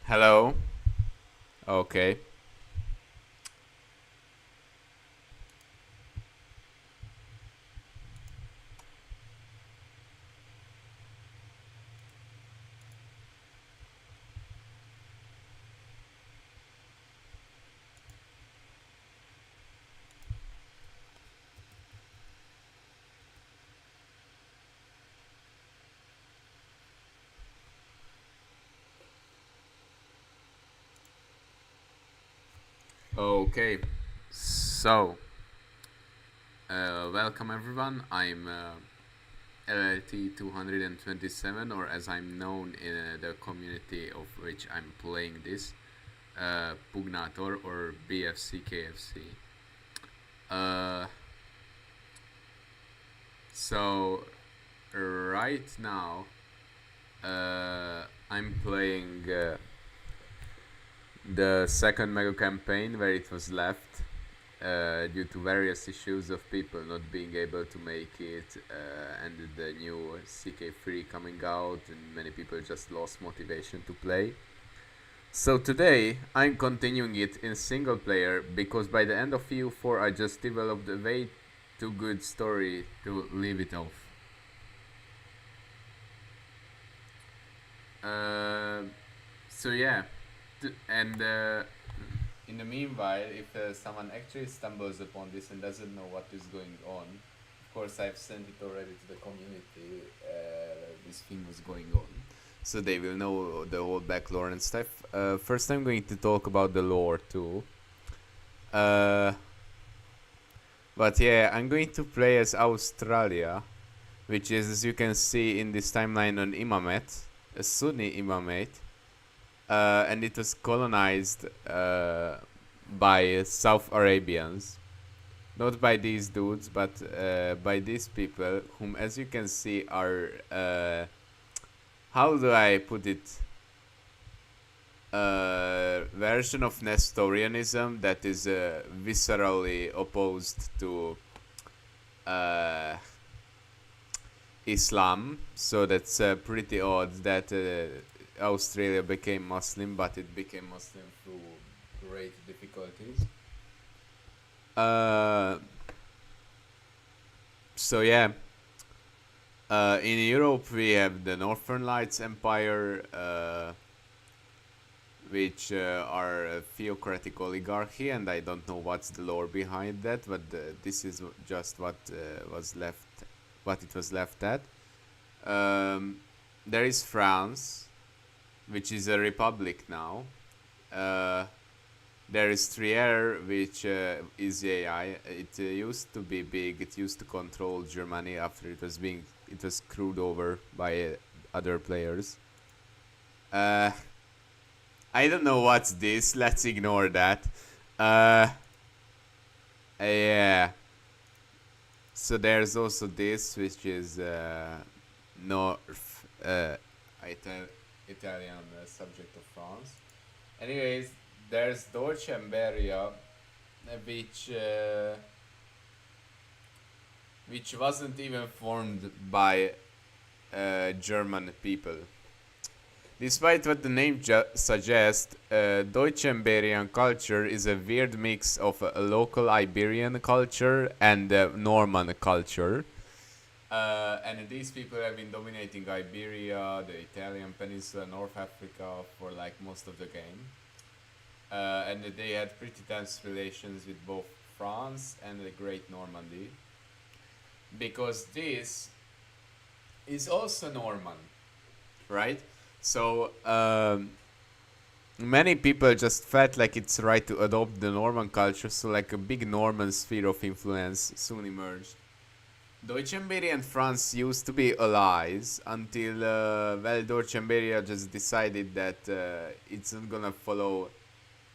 Hello. Okay. Okay. So, welcome everyone. I'm LLT 227, or as I'm known in the community of which I'm playing this, Pugnator or BFCKFC. Uh, so, right now, I'm playing the second Mega campaign where it was left due to various issues of people not being able to make it and the new CK3 coming out, and many people just lost motivation to play. So today I'm continuing it in single player because by the end of EU4 I just developed a way too good story to leave it off. Uh, so yeah, and in the meanwhile, if someone actually stumbles upon this and doesn't know what is going on, of course I've sent it already to the community. This thing was going on, so they will know the whole back lore and stuff. First, I'm going to talk about the lore too. Uh, but yeah, I'm going to play as Australia, which is, as you can see in this timeline, an imamate, a Sunni imamate, and it was colonized by South Arabians. Not by these dudes, but by these people, whom, as you can see, are how do I put it? Version of Nestorianism that is viscerally opposed to uh, Islam. So that's pretty odd that Australia became Muslim, but it became Muslim through great difficulties. Uh, so yeah, in Europe we have the Northern Lights Empire, which are a theocratic oligarchy, and I don't know what's the lore behind that, but this is just what was left, what it was left at. Um, there is France, which is a republic now. Uh, there is Trier, which is AI. It used to be big. It used to control Germany after it was screwed over by other players. Uh, I don't know what's this. Let's ignore that. Uh, yeah. So there's also this, which is North Italian subject of France. Anyways, there's Dolce which uh, which wasn't even formed by German people. Despite what the name suggests, Deutsch-Iberian culture is a weird mix of a local Iberian culture and Norman culture. And these people have been dominating Iberia, the Italian peninsula, North Africa for like most of the game. And they had pretty tense relations with both France and the Great Normandy. Because this is also Norman, right? So many people just felt like it's right to adopt the Norman culture, so like a big Norman sphere of influence soon emerged. Deutschemberia and France used to be allies until, well, Deutschemberia just decided that it's not gonna follow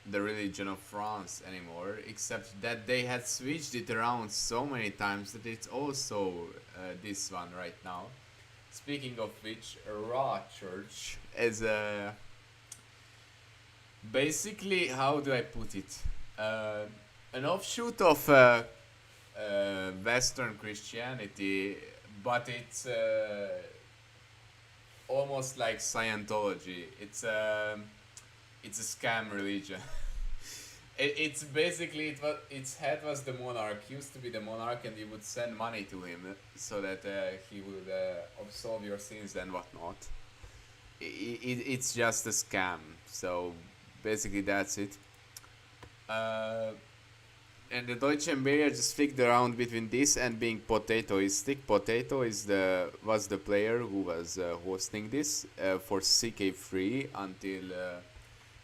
the religion of France anymore, except that they had switched it around so many times that it's also this one right now. Speaking of which, Raw Church is basically, how do I put it? An offshoot of Western Christianity, but it's almost like Scientology. It's it's a scam religion. It's basically its head was the monarch. Used to be the monarch, and you would send money to him so that he would absolve your sins and whatnot. It's just a scam. So basically, that's it. Uh, and the Deutsche Empiria just flicked around between this and being potatoistic. Potato is the was the player who was hosting this for CK3 until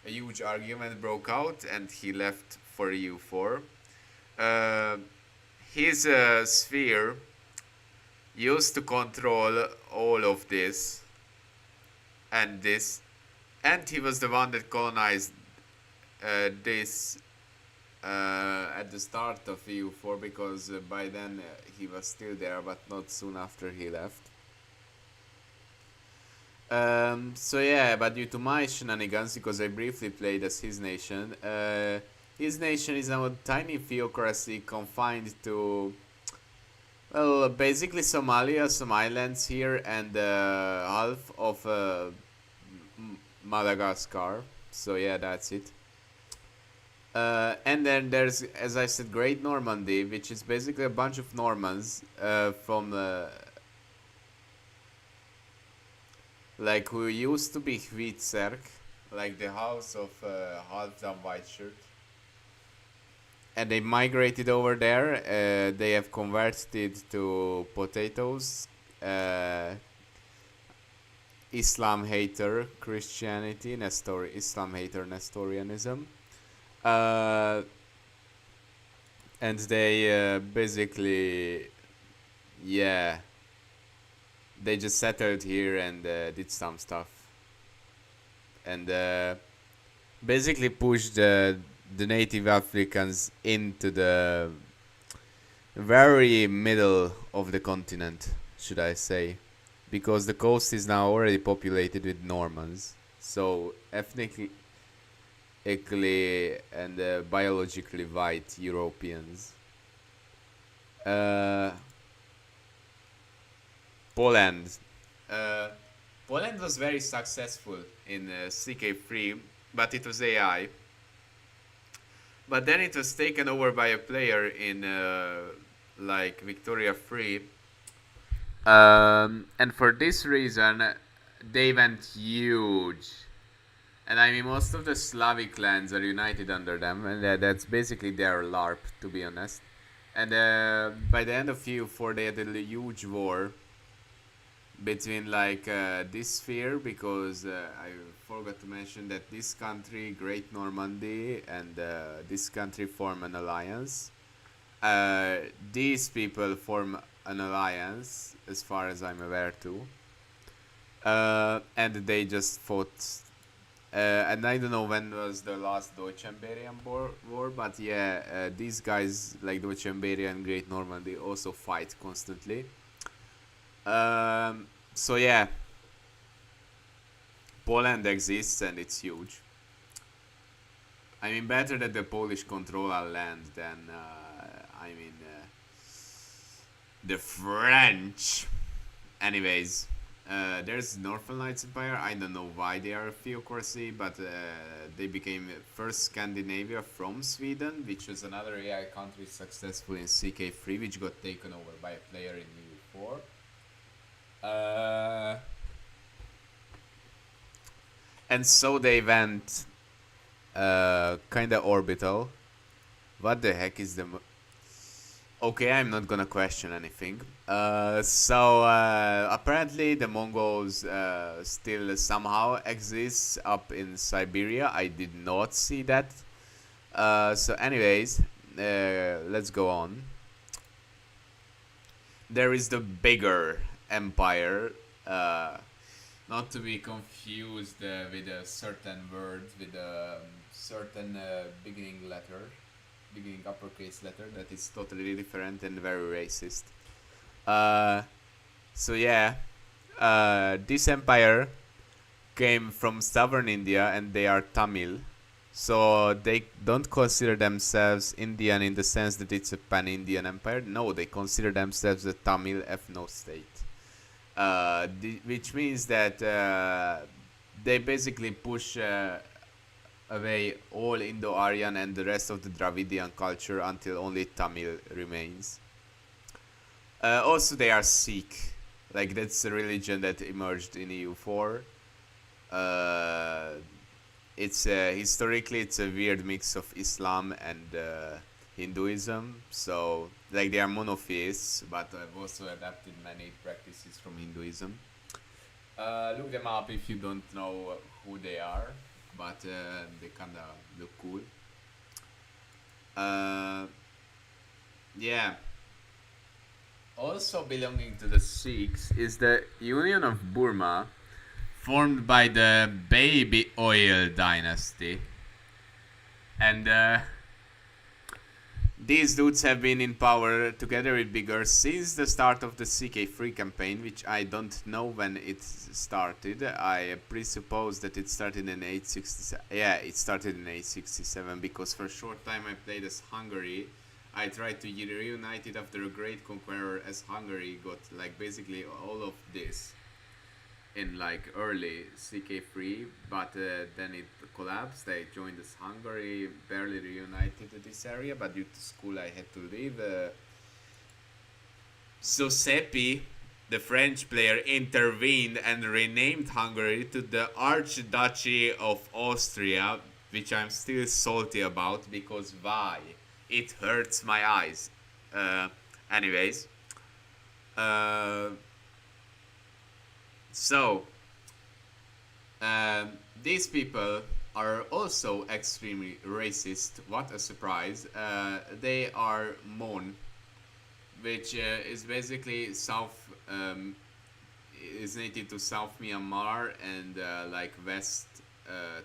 a huge argument broke out and he left for EU4. Uh, his sphere used to control all of this and this, and he was the one that colonized this at the start of EU4 because by then he was still there, but not soon after he left. So yeah, but due to my shenanigans, because I briefly played as his nation is now a tiny theocracy confined to, well, basically Somalia, some islands here, and half of Madagascar. So yeah, that's it. And then there's, as I said, Great Normandy, which is basically a bunch of Normans from like who used to be Hvitserk, like the house of Halfdan Whiteshirt. And they migrated over there. They have converted to potatoes, Islam hater Christianity, Islam hater Nestorianism. And they basically, yeah, they just settled here and did some stuff. And basically pushed the native Africans into the very middle of the continent, should I say. Because the coast is now already populated with Normans. So ethnically and biologically white Europeans. Poland. Poland was very successful in CK3, but it was AI. But then it was taken over by a player in like Victoria 3. And for this reason, they went huge. And I mean, most of the Slavic lands are united under them, and that's basically their LARP, to be honest. And by the end of EU4, they had a huge war between like this sphere, because I forgot to mention that this country, Great Normandy, and this country form an alliance. These people form an alliance, as far as I'm aware too. And they just fought. And I don't know when was the last Deutsch-Emberian war, but yeah, these guys like Deutsch-Emberia and Great Normandy also fight constantly. So yeah, Poland exists and it's huge. I mean, better that the Polish control our land than the French. Anyways, there's Northern Lights Empire. I don't know why they are a theocracy, but they became first Scandinavia from Sweden, which was another AI country successful in CK3, which got taken over by a player in EU4. And so they went kinda orbital. What the heck is the... Okay, I'm not gonna question anything. So apparently the Mongols still somehow exist up in Siberia. I did not see that. So anyways, let's go on. There is the bigger empire, not to be confused with a certain word, with a certain beginning uppercase letter that is totally different and very racist. So yeah, this empire came from southern India and they are Tamil. So they don't consider themselves Indian in the sense that it's a pan-Indian empire. No, they consider themselves a Tamil ethno-state. Which means that they basically push away all Indo-Aryan and the rest of the Dravidian culture until only Tamil remains. Also, they are Sikh. Like, that's a religion that emerged in EU4. Uh, it's historically it's a weird mix of Islam and Hinduism. So, like, they are monotheists, but have also adapted many practices from Hinduism. Look them up if you don't know who they are, but they kinda look cool. Uh, yeah. Also belonging to the Sikhs is the Union of Burma, formed by the Baby Oil dynasty. And these dudes have been in power together with Bigger since the start of the CK3 campaign, which I don't know when it started. I presuppose that it started in 867. Yeah, it started in 867 because for a short time I played as Hungary. I tried to reunite it after a great conqueror as Hungary got like basically all of this in like early CK3, but then it collapsed. I joined as Hungary, barely reunited this area, but due to school I had to leave. So Seppi, the French player, intervened and renamed Hungary to the Archduchy of Austria, which I'm still salty about because why? It hurts my eyes. Uh, anyways, uh, so these people are also extremely racist. What a surprise! They are Mon, which is basically South, is native to South Myanmar and like West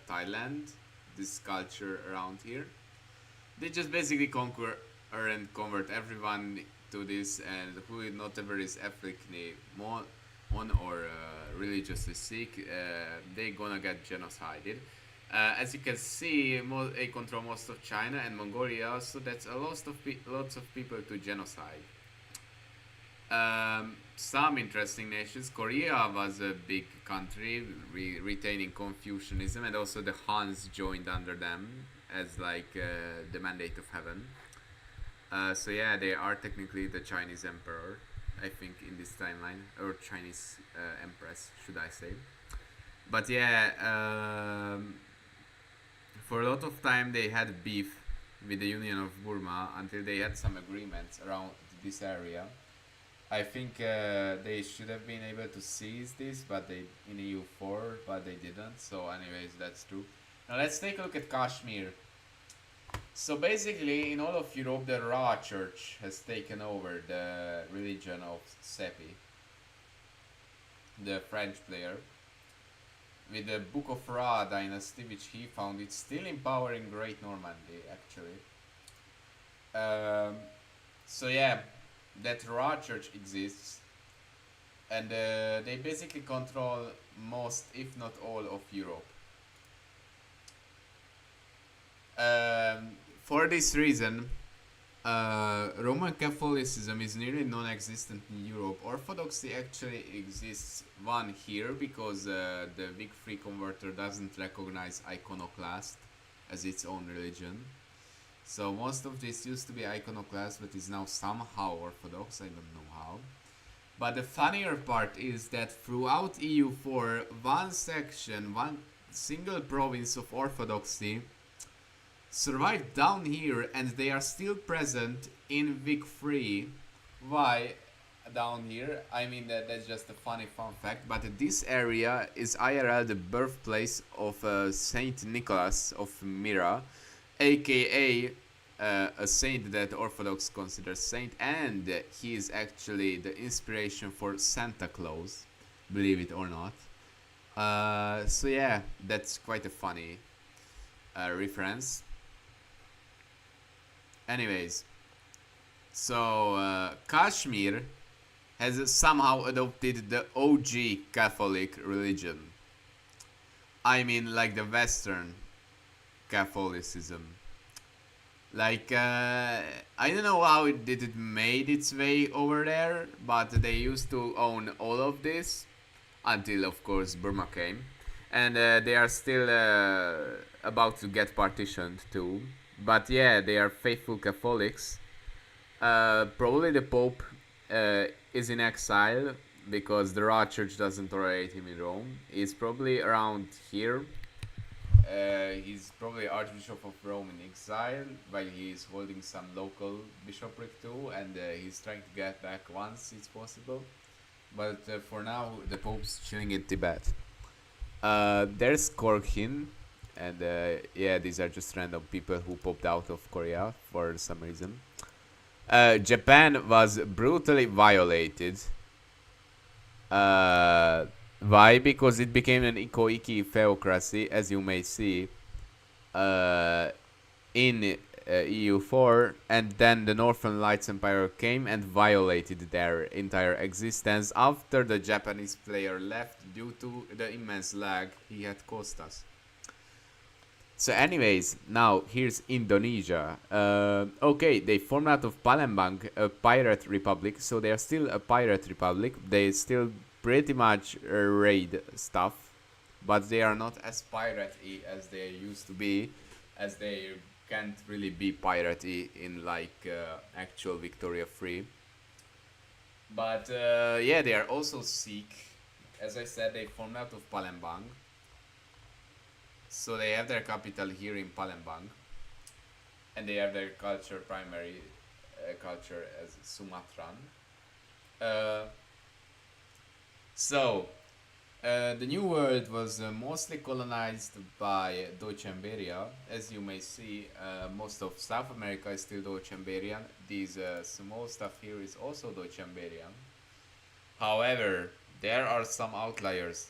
Thailand. This culture around here, they just basically conquer and convert everyone to this, and who not ever is ethnically Mon or religiously Sikh, they gonna get genocided. As you can see, they control most of China and Mongolia, so that's a lots of people to genocide. Some interesting nations. Korea was a big country, retaining Confucianism, and also the Hans joined under them as like the mandate of heaven. So yeah, they are technically the Chinese emperor, I think, in this timeline, or Chinese empress, should I say? But yeah, for a lot of time they had beef with the Union of Burma until they had some agreements around this area. I think they should have been able to seize this, but they in EU4, but they didn't. So, anyways, that's true. Now let's take a look at Kashmir. So basically, in all of Europe, the Ra Church has taken over the religion of Seppi, the French player, with the Book of Ra dynasty, which he founded, still in power in Great Normandy, actually. So yeah, that Ra Church exists, and they basically control most, if not all, of Europe. For this reason, Roman Catholicism is nearly non-existent in Europe. Orthodoxy actually exists one here because the Big Free Converter doesn't recognize iconoclast as its own religion. So most of this used to be iconoclast, but is now somehow Orthodox. I don't know how. But the funnier part is that throughout EU4, one section, one single province of Orthodoxy survived down here, and they are still present in Vic 3. Why down here? I mean, that's just a funny fun fact, but this area is IRL the birthplace of Saint Nicholas of Myra, aka a saint that Orthodox considers saint, and he is actually the inspiration for Santa Claus, believe it or not. So yeah, that's quite a funny reference. Anyways, so Kashmir has somehow adopted the OG Catholic religion. I mean, like the Western Catholicism. Like, I don't know how did it made its way over there, but they used to own all of this until, of course, Burma came, and they are still about to get partitioned too. But yeah, they are faithful Catholics. Probably the Pope is in exile because the Raw Church doesn't tolerate him in Rome. He's probably around here. He's probably Archbishop of Rome in exile, while he's holding some local bishopric too, and he's trying to get back once it's possible. But for now, the Pope's chilling in Tibet. There's Korkin, and yeah, these are just random people who popped out of Korea for some reason. Japan was brutally violated. Why? Because it became an Ikoiki theocracy, as you may see in EU4, and then the Northern Lights Empire came and violated their entire existence after the Japanese player left due to the immense lag he had caused us. So anyways, now here's Indonesia. Okay, they formed out of Palembang, a pirate republic, so they are still a pirate republic. They still pretty much raid stuff, but they are not as piratey as they used to be, as they can't really be piratey in like actual Victoria 3. But yeah, they are also Sikh. As I said, they formed out of Palembang. So they have their capital here in Palembang, and they have their primary culture as Sumatran. Uh, so, the New World was mostly colonized by Deutschemberia. As you may see, most of South America is still Deutschemberian. These small stuff here is also Deutschemberian. However, there are some outliers.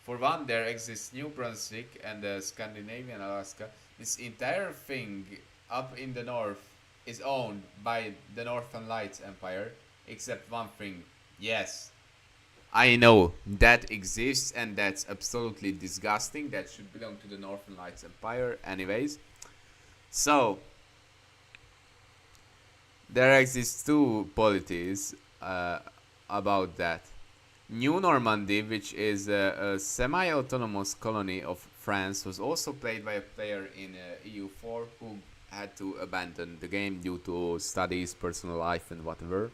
For one, there exists New Brunswick and Scandinavian Alaska. This entire thing up in the north is owned by the Northern Lights Empire, except one thing. Yes, I know that exists, and that's absolutely disgusting. That should belong to the Northern Lights Empire. Anyways, so there exists two polities about that. New Normandy, which is a semi-autonomous colony of France, was also played by a player in EU4 who had to abandon the game due to studies, personal life, and whatever.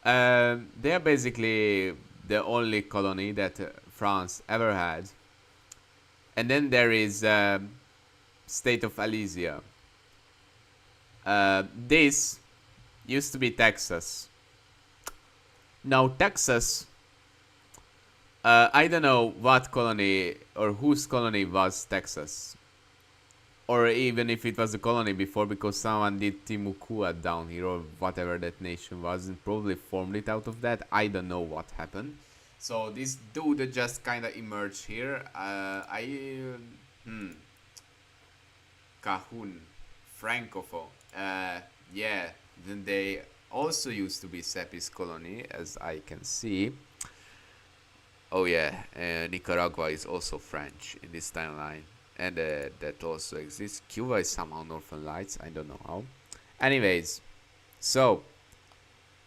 They are basically the only colony that France ever had. And then there is State of Alesia. This used to be Texas. Now, Texas, I don't know what colony or whose colony was Texas. Or even if it was a colony before, because someone did Timucua down here or whatever that nation was and probably formed it out of that. I don't know what happened. So this dude just kind of emerged here. Cajun, Francophone. Yeah, then they also used to be Sepis colony, as I can see. Oh yeah, Nicaragua is also French in this timeline, and that also exists. Cuba is somehow Northern Lights, I don't know how. Anyways, so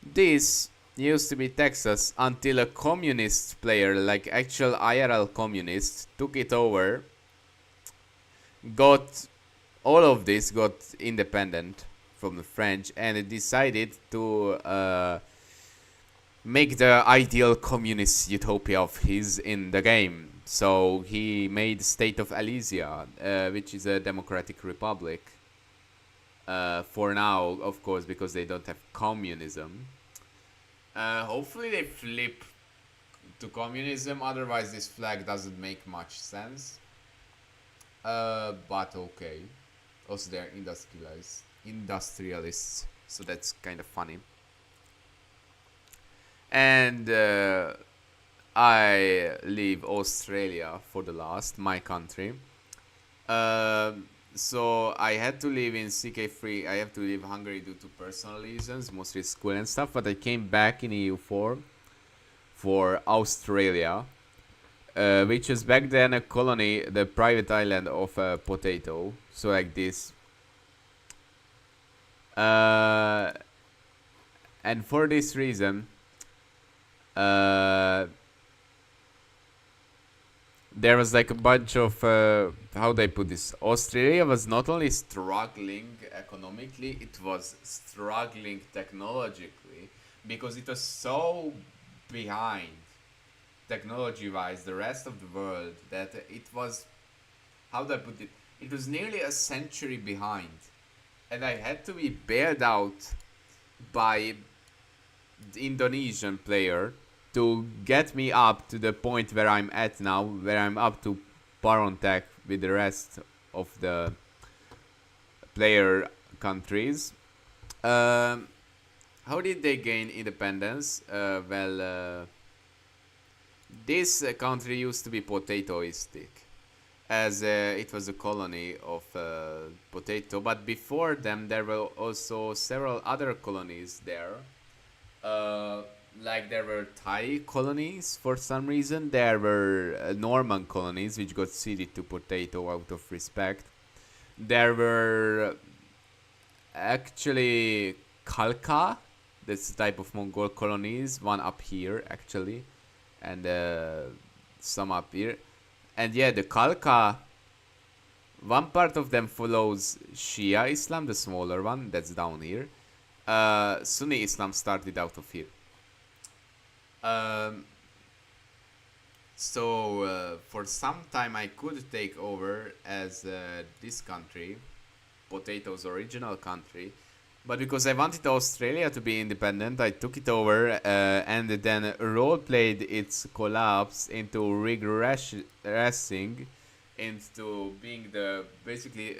this used to be Texas until a communist player, like actual IRL communist, took it over, got all of this, got independent from the French, and it decided to make the ideal communist utopia of his in the game. So he made State of Alesia, which is a democratic republic. For now, of course, because they don't have communism. Hopefully they flip to communism, otherwise this flag doesn't make much sense. But okay. Also they're industrialists, so that's kind of funny. And I leave Australia for the last, my country. So I had to live in CK3. I have to leave Hungary due to personal reasons, mostly school and stuff. But I came back in EU4 for Australia, which was back then a colony, the private island of a potato. So like this. And for this reason, there was like a bunch of how do I put this? Australia was not only struggling economically, it was struggling technologically because it was so behind technology-wise the rest of the world that it was, how do I put it? It was nearly a century behind, and I had to be bailed out by the Indonesian player to get me up to the point where I'm at now, where I'm up to par on tech with the rest of the player countries. Um, how did they gain independence? This country used to be potatoistic, as it was a colony of potato. But before them, there were also several other colonies there. Uh, like there were Thai colonies for some reason. There were Norman colonies which got ceded to potato out of respect. There were actually Khalkha, this type of Mongol colonies, one up here actually, and some up here. And yeah, the Khalkha, one part of them follows Shia Islam, the smaller one that's down here. Sunni Islam started out of here. Um, so for some time I could take over as this country, Potato's original country, but because I wanted Australia to be independent, I took it over and then role played its collapse into regressing into being the basically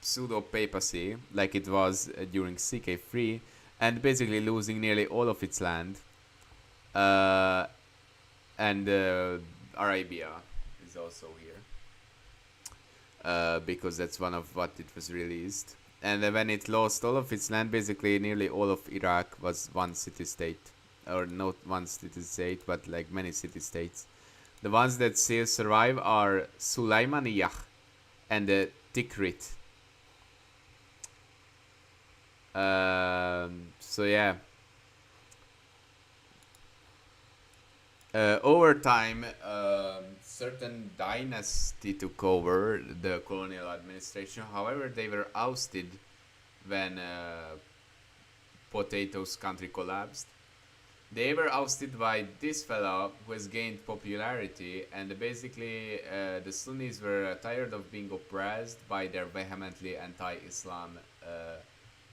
pseudo papacy like it was during CK3, and basically losing nearly all of its land. Uh, and Arabia is also here because that's one of what it was released. And when it lost all of its land, basically nearly all of Iraq was one city-state, or not one city-state, but like many city-states. The ones that still survive are Sulaimaniyah and Tikrit. So yeah. Over time, certain dynasty took over the colonial administration. However, they were ousted when Potato's country collapsed. They were ousted by this fella who has gained popularity, and basically the Sunnis were tired of being oppressed by their vehemently anti-Islam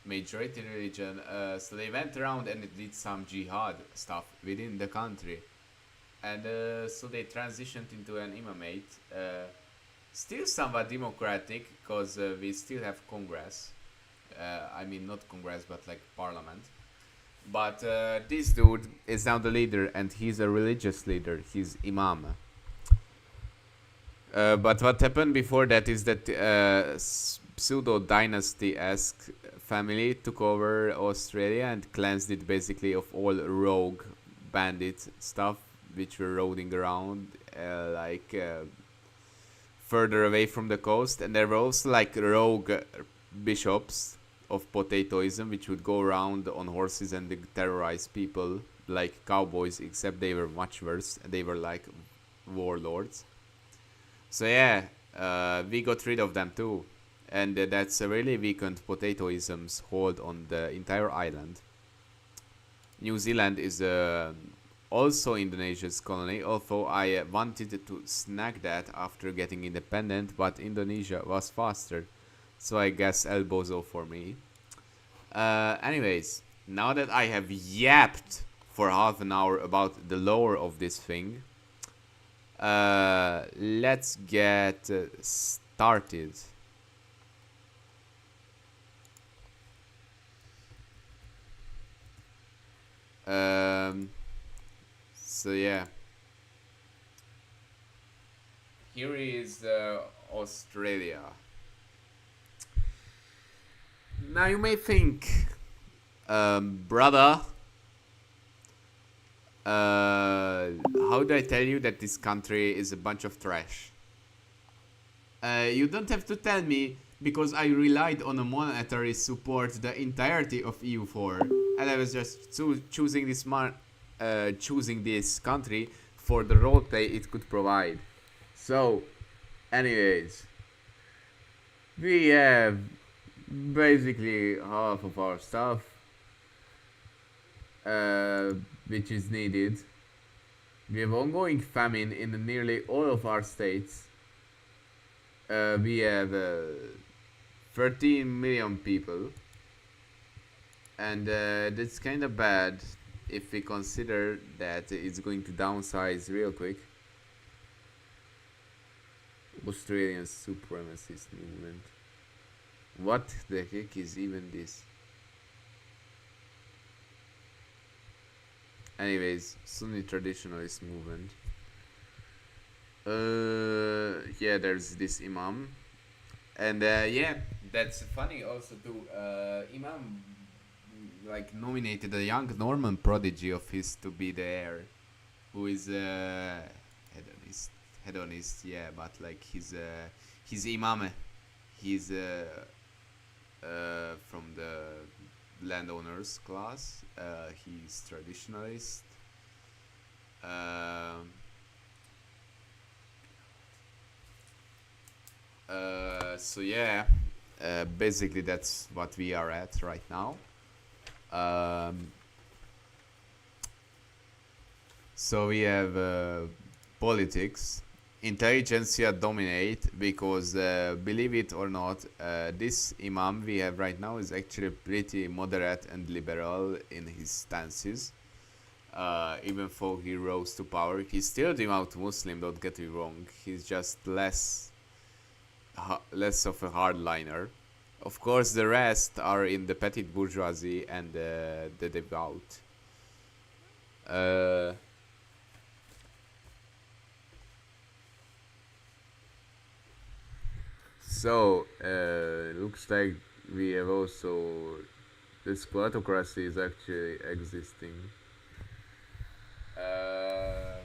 majority religion, so they went around and did some jihad stuff within the country. And so they transitioned into an imamate, still somewhat democratic because we still have Congress. I mean, not Congress, but like Parliament. But this dude is now the leader, and he's a religious leader. He's Imam. But what happened before that is that pseudo dynasty-esque family took over Australia and cleansed it basically of all rogue bandit stuff which were roaming around further away from the coast. And there were also like rogue bishops of potatoism which would go around on horses and terrorize people like cowboys, except they were much worse. They were like warlords. So yeah, we got rid of them too, and that's really weakened potatoism's hold on the entire island. New Zealand is also Indonesia's colony, although I wanted to snag that after getting independent, but Indonesia was faster, so I guess El Bozo for me. Anyways, now that I have yapped for half an hour about the lore of this thing, let's get started. So yeah, here is Australia. Now you may think, brother, how do I tell you that this country is a bunch of trash? You don't have to tell me, because I relied on a monetary support the entirety of EU4, and I was just choosing this country for the roleplay it could provide. So, anyways, we have basically half of our stuff uh, which is needed. We have ongoing famine in nearly all of our states. We have 13 million people, and that's kind of bad if we consider that it's going to downsize real quick. Australian supremacist movement. What the heck is even this? Anyways, Sunni traditionalist movement. Yeah, there's this imam, and yeah, that's funny also too. Imam like nominated a young Norman prodigy of his to be the heir, who is hedonist, hedonist, yeah, but like he's imam, he's from the landowners class. He's traditionalist. Um so yeah, basically that's what we are at right now. Um, so we have politics. Intelligentsia dominate because, believe it or not, this imam we have right now is actually pretty moderate and liberal in his stances. Even though he rose to power, he's still devout Muslim. Don't get me wrong. He's just less of a hardliner. Of course, the rest are in the petty bourgeoisie and the devout. Uh, so, looks like we have also this plutocracy is actually existing. Uh,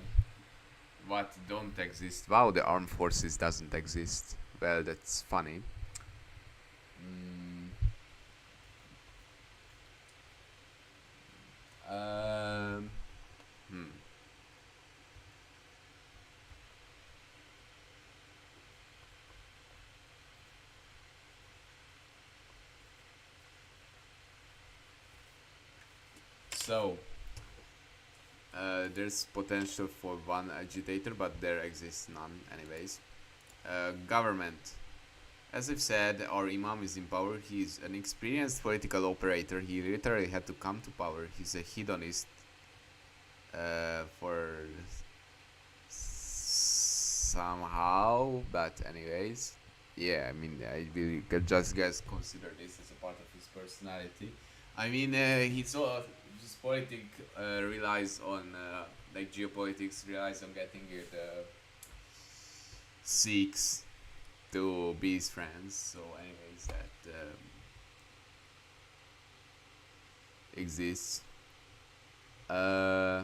what don't exist? Wow, the armed forces doesn't exist. Well, that's funny. Mm, um, hmm. So, there's potential for one agitator, but there exists none, anyways. Government. As I've said, our Imam is in power. He's an experienced political operator. He literally had to come to power. He's a hedonist for somehow, but anyways, yeah. I mean, I will just guys consider this as a part of his personality. I mean, he's all his politic relies on like geopolitics relies on getting the Sikhs to be his friends. So, anyways, that exists. Uh,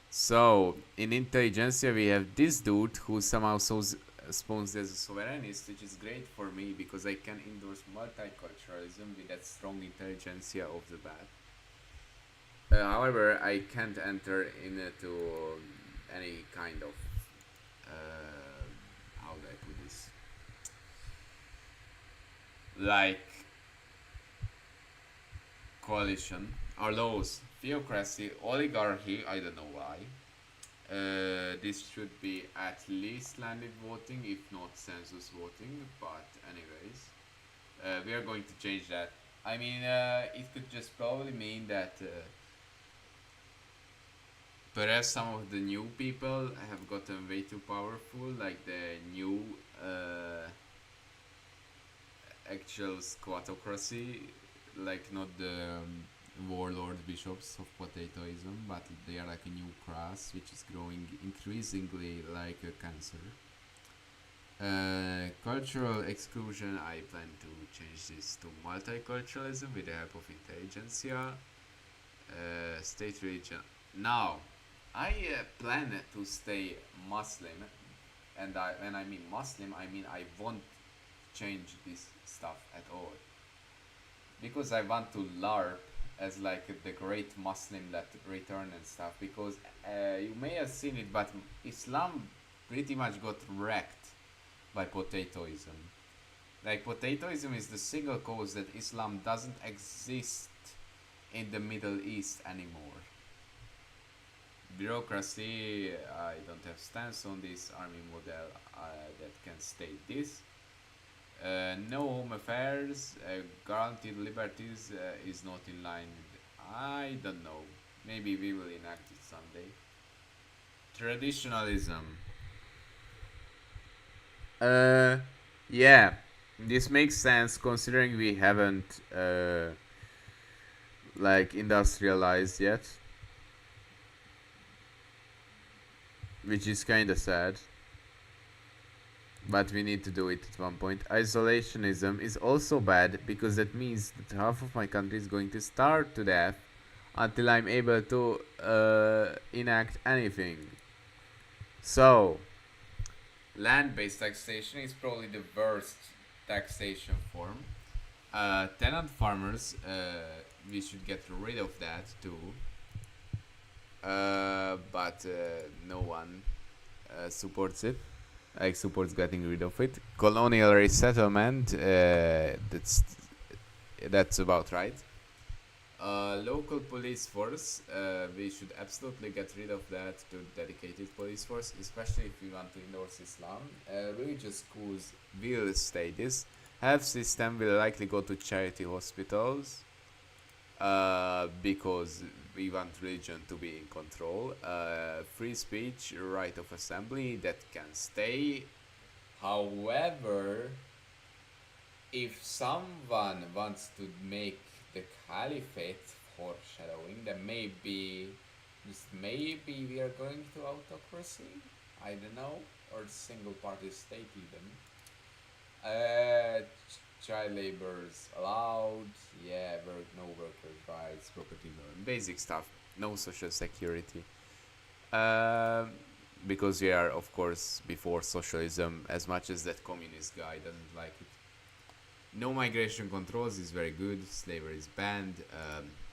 so in intelligentsia we have this dude who somehow spawns as a sovereignist, which is great for me because I can endorse multiculturalism with that strong intelligentsia of the bat. However, I can't enter into any kind of how do I put this? Like coalition. Our laws, theocracy, oligarchy. I don't know why. This should be at least landed voting, if not census voting. But anyways, we are going to change that. I mean, it could just probably mean that perhaps some of the new people have gotten way too powerful, like the new actual squatocracy, like not the warlord bishops of potatoism, but they are like a new class which is growing increasingly like a cancer. Cultural exclusion, I plan to change this to multiculturalism with the help of intelligentsia. State religion. Now, I plan to stay Muslim, and when I mean Muslim, I mean I won't change this stuff at all because I want to LARP as like the great Muslim that return and stuff, because you may have seen it, but Islam pretty much got wrecked by potatoism. Like potatoism is the single cause that Islam doesn't exist in the Middle East anymore. Bureaucracy, I don't have stance on this army model that can state this. No home affairs, guaranteed liberties is not in line with, I don't know. Maybe we will enact it someday. Traditionalism. Uh, yeah, this makes sense considering we haven't like industrialized yet, which is kind of sad. But we need to do it at one point. Isolationism is also bad because that means that half of my country is going to starve to death until I'm able to enact anything. So, land-based taxation is probably the worst taxation form. Tenant farmers, we should get rid of that too. But no one supports it. Like supports getting rid of it. Colonial resettlement, that's about right. Local police force, we should absolutely get rid of that to dedicated police force, especially if we want to endorse Islam. Religious schools will stay this. Health system will likely go to charity hospitals because we want religion to be in control. Free speech, right of assembly, that can stay. However, if someone wants to make the caliphate foreshadowing, then maybe, just maybe, we are going to autocracy. I don't know, or single party state even. Child labor's allowed. Yeah, no workers' rights, property, basic stuff. No social security. Because we are, of course, before socialism, as much as that communist guy doesn't like it. No migration controls is very good. Slavery is banned.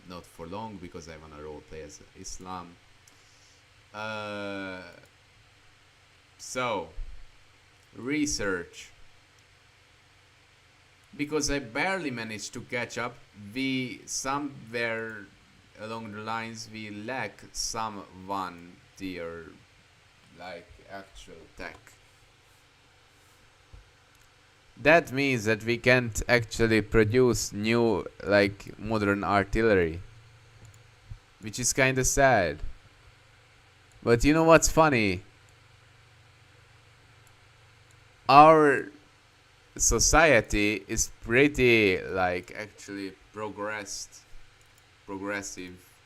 Not for long because I want to roleplay as Islam. So, research. Because I barely managed to catch up, we somewhere along the lines we lack someone tier, like actual tech. That means that we can't actually produce new, like, modern artillery, which is kind of sad. But you know what's funny? Our society is pretty, like, actually progressive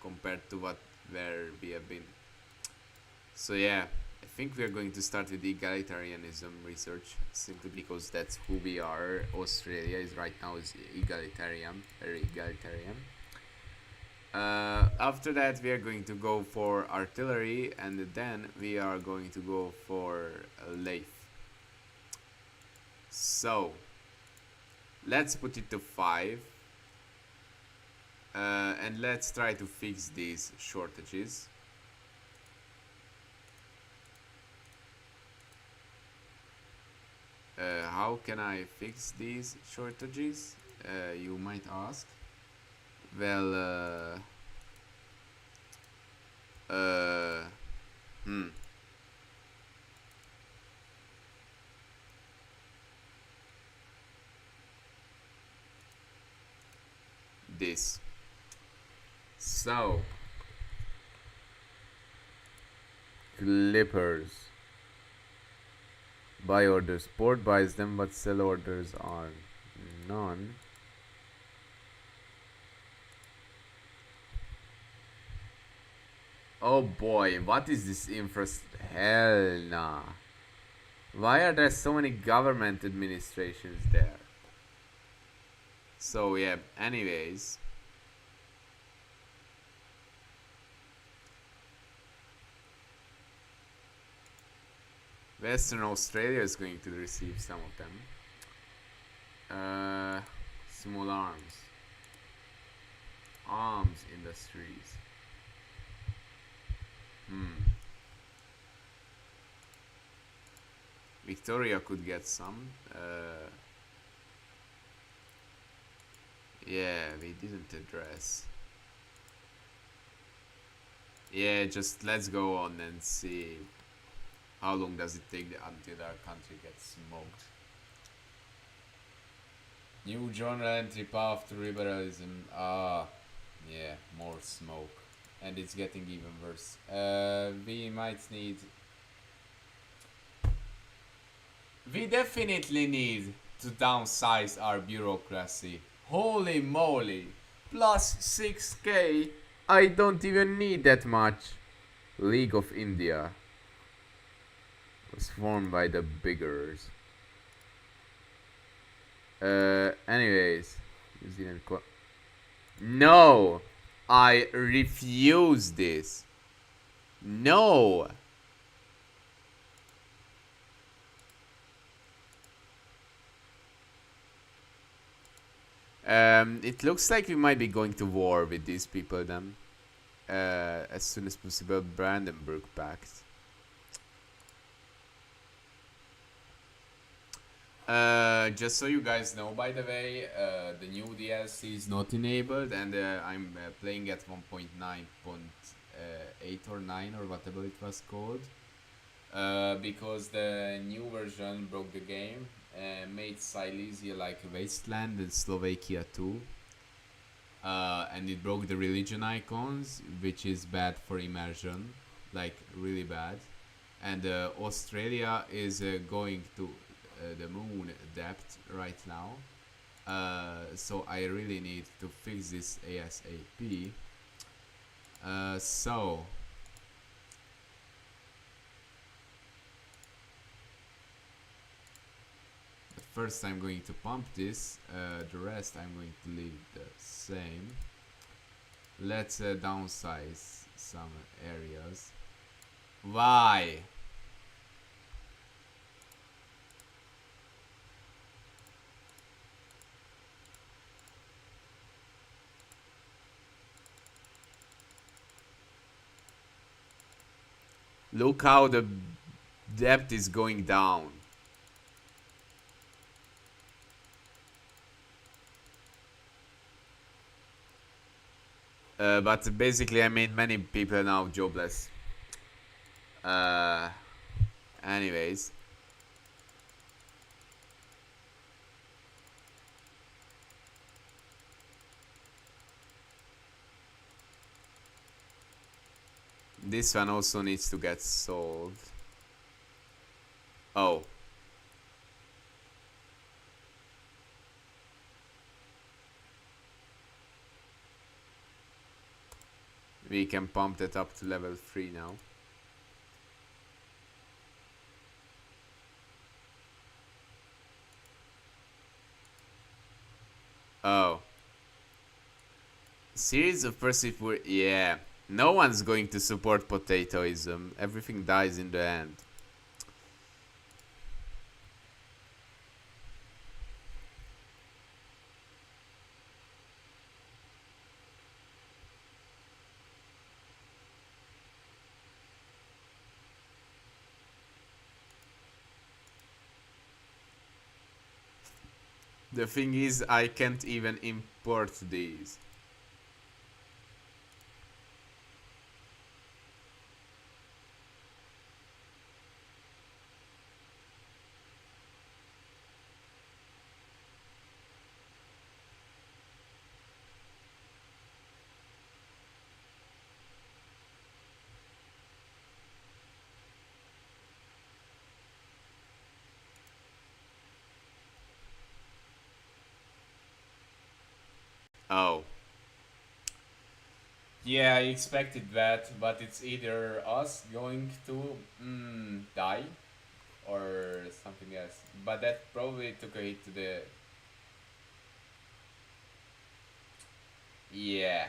compared to where we have been. So yeah, I think we are going to start with egalitarianism research, simply because that's who we are. Australia is right now is egalitarian, very egalitarian. After that, we are going to go for artillery, and then we are going to go for lathe. So, let's put it to 5. And let's try to fix these shortages. How can I fix these shortages? You might ask. Well, this. So, clippers. Buy orders. Port buys them, but sell orders are none. Oh boy, what is this Hell nah. Why are there so many government administrations there? So yeah, anyways. Western Australia is going to receive some of them. Small arms. Arms. owns industries. Hmm. Victoria could get some. Yeah, we didn't address. Yeah, just let's go on and see how long does it take until our country gets smoked. New genre entry path to liberalism. Ah, yeah, more smoke. And it's getting even worse. We might need. We definitely need to downsize our bureaucracy. Holy moly! Plus 6k? I don't even need that much. League of India was formed by the biggers. Anyways, New Zealand. No! I refuse this. No! It looks like we might be going to war with these people then. As soon as possible, Brandenburg Pact. Just so you guys know, by the way, the new DLC is not enabled, and I'm playing at 1.9.8 or 9 or whatever it was called. Because the new version broke the game, made Silesia like a wasteland and Slovakia too. And it broke the religion icons, which is bad for immersion, like really bad. And Australia is going to the moon depth right now. So I really need to fix this ASAP. So first I'm going to pump this, the rest I'm going to leave the same. Let's downsize some areas. Why? Look how the depth is going down. But basically, I made many people now jobless. Uh, anyways. This one also needs to get solved. Oh. We can pump that up to level 3 now. Oh. Series of perseverance. Yeah. No one's going to support potatoism. Everything dies in the end. The thing is, I can't even import these. Oh. Yeah, I expected that, but it's either us going to die or something else. But that probably took a hit to the. Yeah.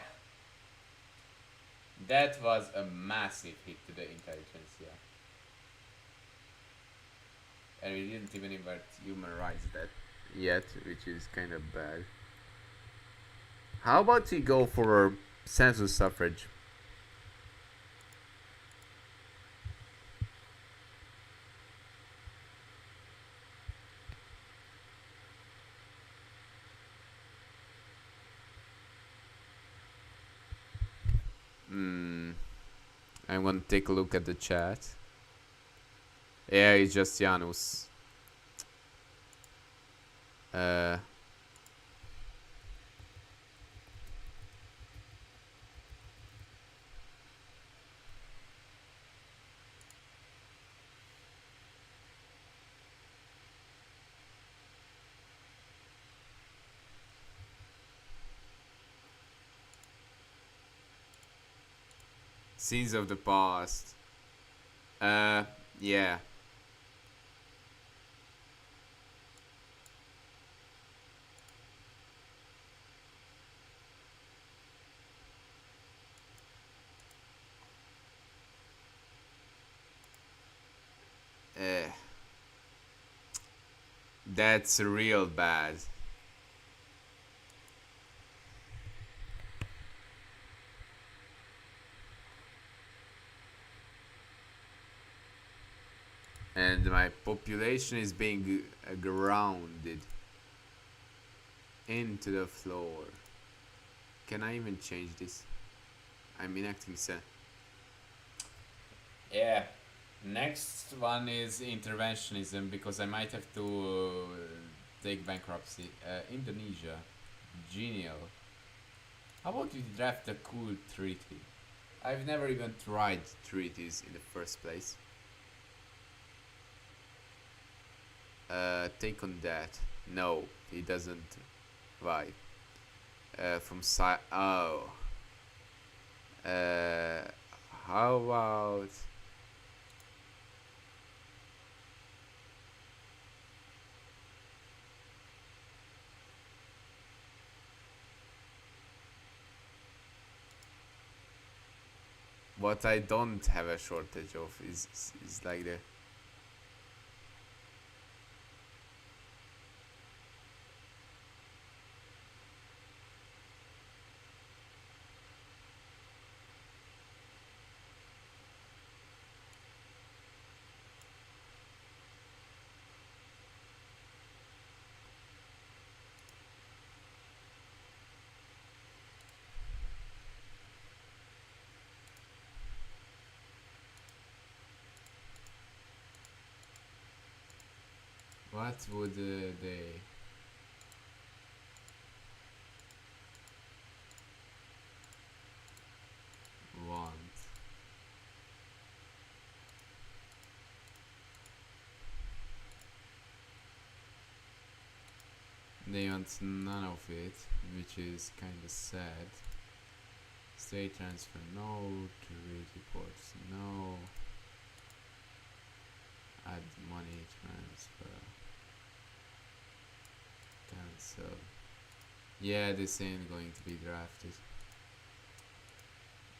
That was a massive hit to the intelligence, yeah. And we didn't even humanize that yet, which is kind of bad. How about we go for census suffrage. Hmm. I'm gonna take a look at the chat. Yeah, it's just Janus. Uh, scenes of the past. Uh, yeah. Uh, that's real bad. And my population is being grounded into the floor. Can I even change this? I'm enacting sen. Yeah. Next one is interventionism because I might have to take bankruptcy. Indonesia. Genial. How about we draft a cool treaty? I've never even tried treaties in the first place. Take on that. No, he doesn't. Why? From side. Oh. Uh, how about. What I don't have a shortage of is like the. What would they want? They want none of it, which is kinda sad. State transfer no, trade reports no, add money transfer, cancel. Yeah, this ain't going to be drafted.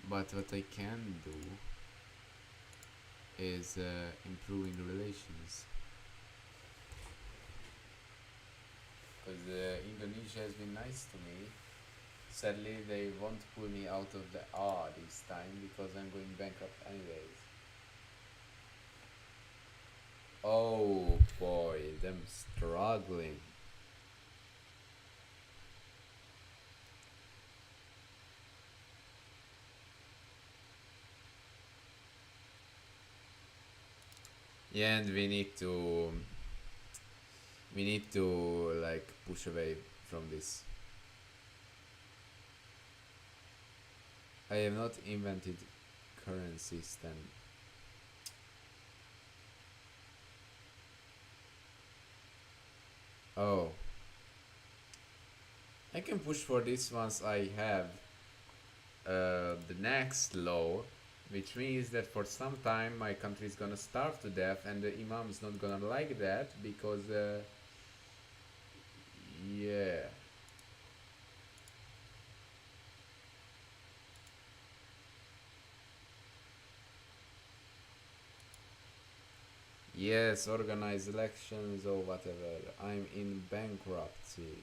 But what I can do is improving relations. Because Indonesia has been nice to me. Sadly, they won't pull me out of the R this time because I'm going bankrupt anyways. Oh boy, them struggling. Yeah, and we need to like push away from this. I have not invented currency system. Oh, I can push for this once I have the next law, which means that for some time my country is gonna starve to death, and the imam is not gonna like that because, yeah. Yes, organize elections or whatever. I'm in bankruptcy.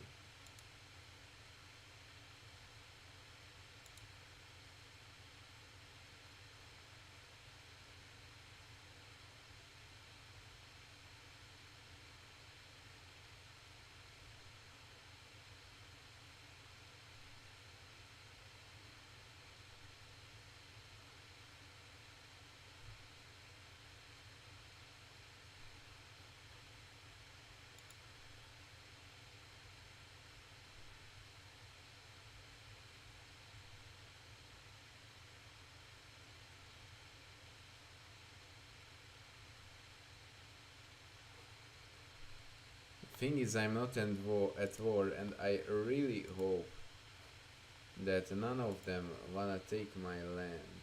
thing is, I'm not at war, and I really hope that none of them wanna take my land.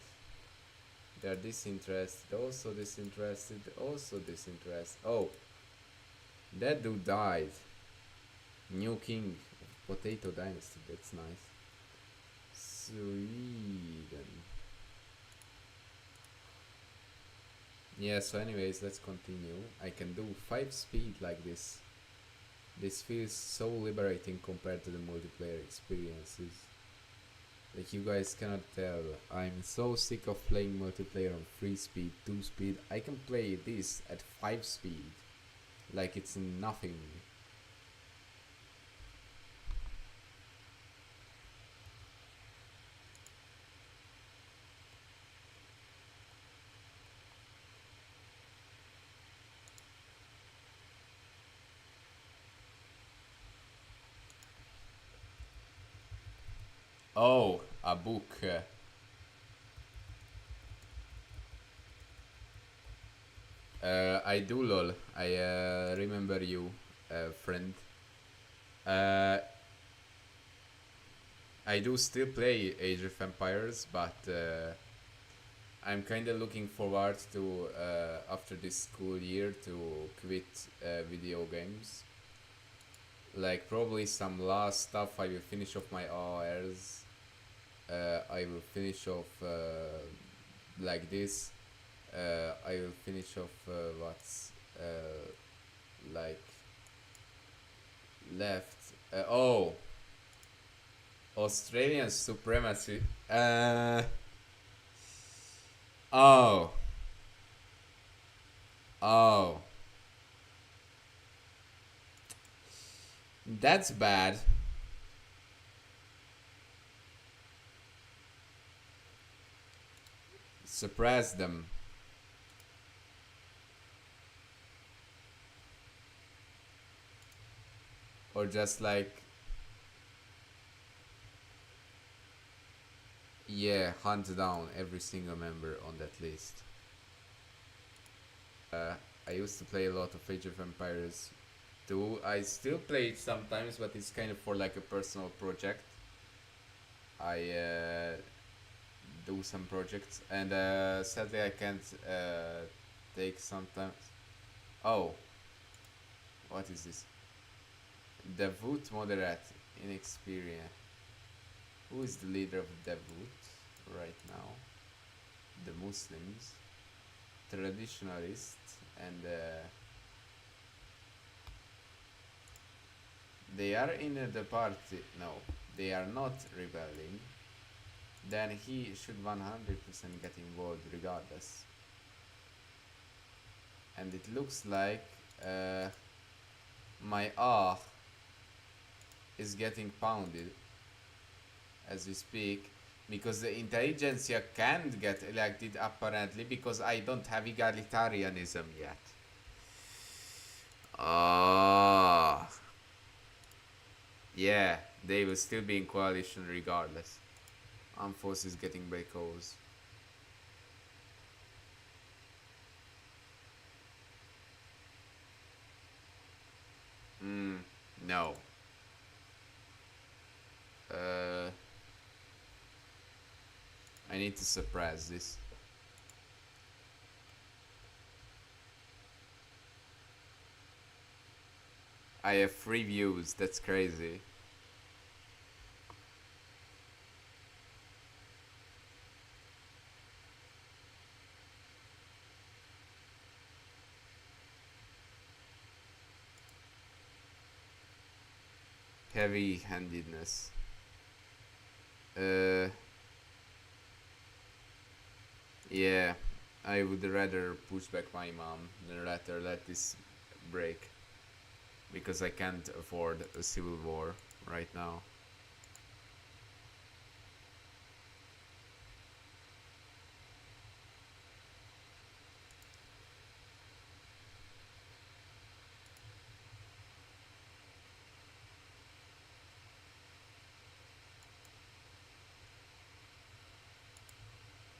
They are disinterested, also disinterested, also disinterested. Oh, that dude died. New king of Potato Dynasty, that's nice. Sweden. Yeah, so anyways, let's continue. I can do 5 speed like this. This feels so liberating compared to the multiplayer experiences. Like, you guys cannot tell. I'm so sick of playing multiplayer on 3 speed, 2 speed. I can play this at 5 speed. Like it's nothing. Oh, a book. I do, lol. I remember you, friend. Uh, I do still play Age of Empires, but I'm kind of looking forward to, after this school year, to quit video games. Like, probably some last stuff. I will finish off my ARs. I will finish off like this. I will finish off what's like left. Oh, Australian supremacy. Oh, oh, that's bad. Suppress them. Or just like, yeah, hunt down every single member on that list. I used to play a lot of Age of Empires 2. I still play it sometimes, but it's kind of for like a personal project. I do some projects, and sadly I can't take sometimes. Oh, what is this? Devout moderate inexperienced. Who is the leader of Devout right now? The Muslims, traditionalists, and they are in the party. No, they are not rebelling. Then he should 100% get involved regardless. And it looks like my is getting pounded as we speak, because the intelligentsia can't get elected apparently because I don't have egalitarianism yet. Ah, yeah, they will still be in coalition regardless. Armed forces getting breakouts. No. Uh, I need to suppress this. I have 3 views, that's crazy. Heavy handedness. Yeah, I would rather push back my mom than rather let this break, because I can't afford a civil war right now.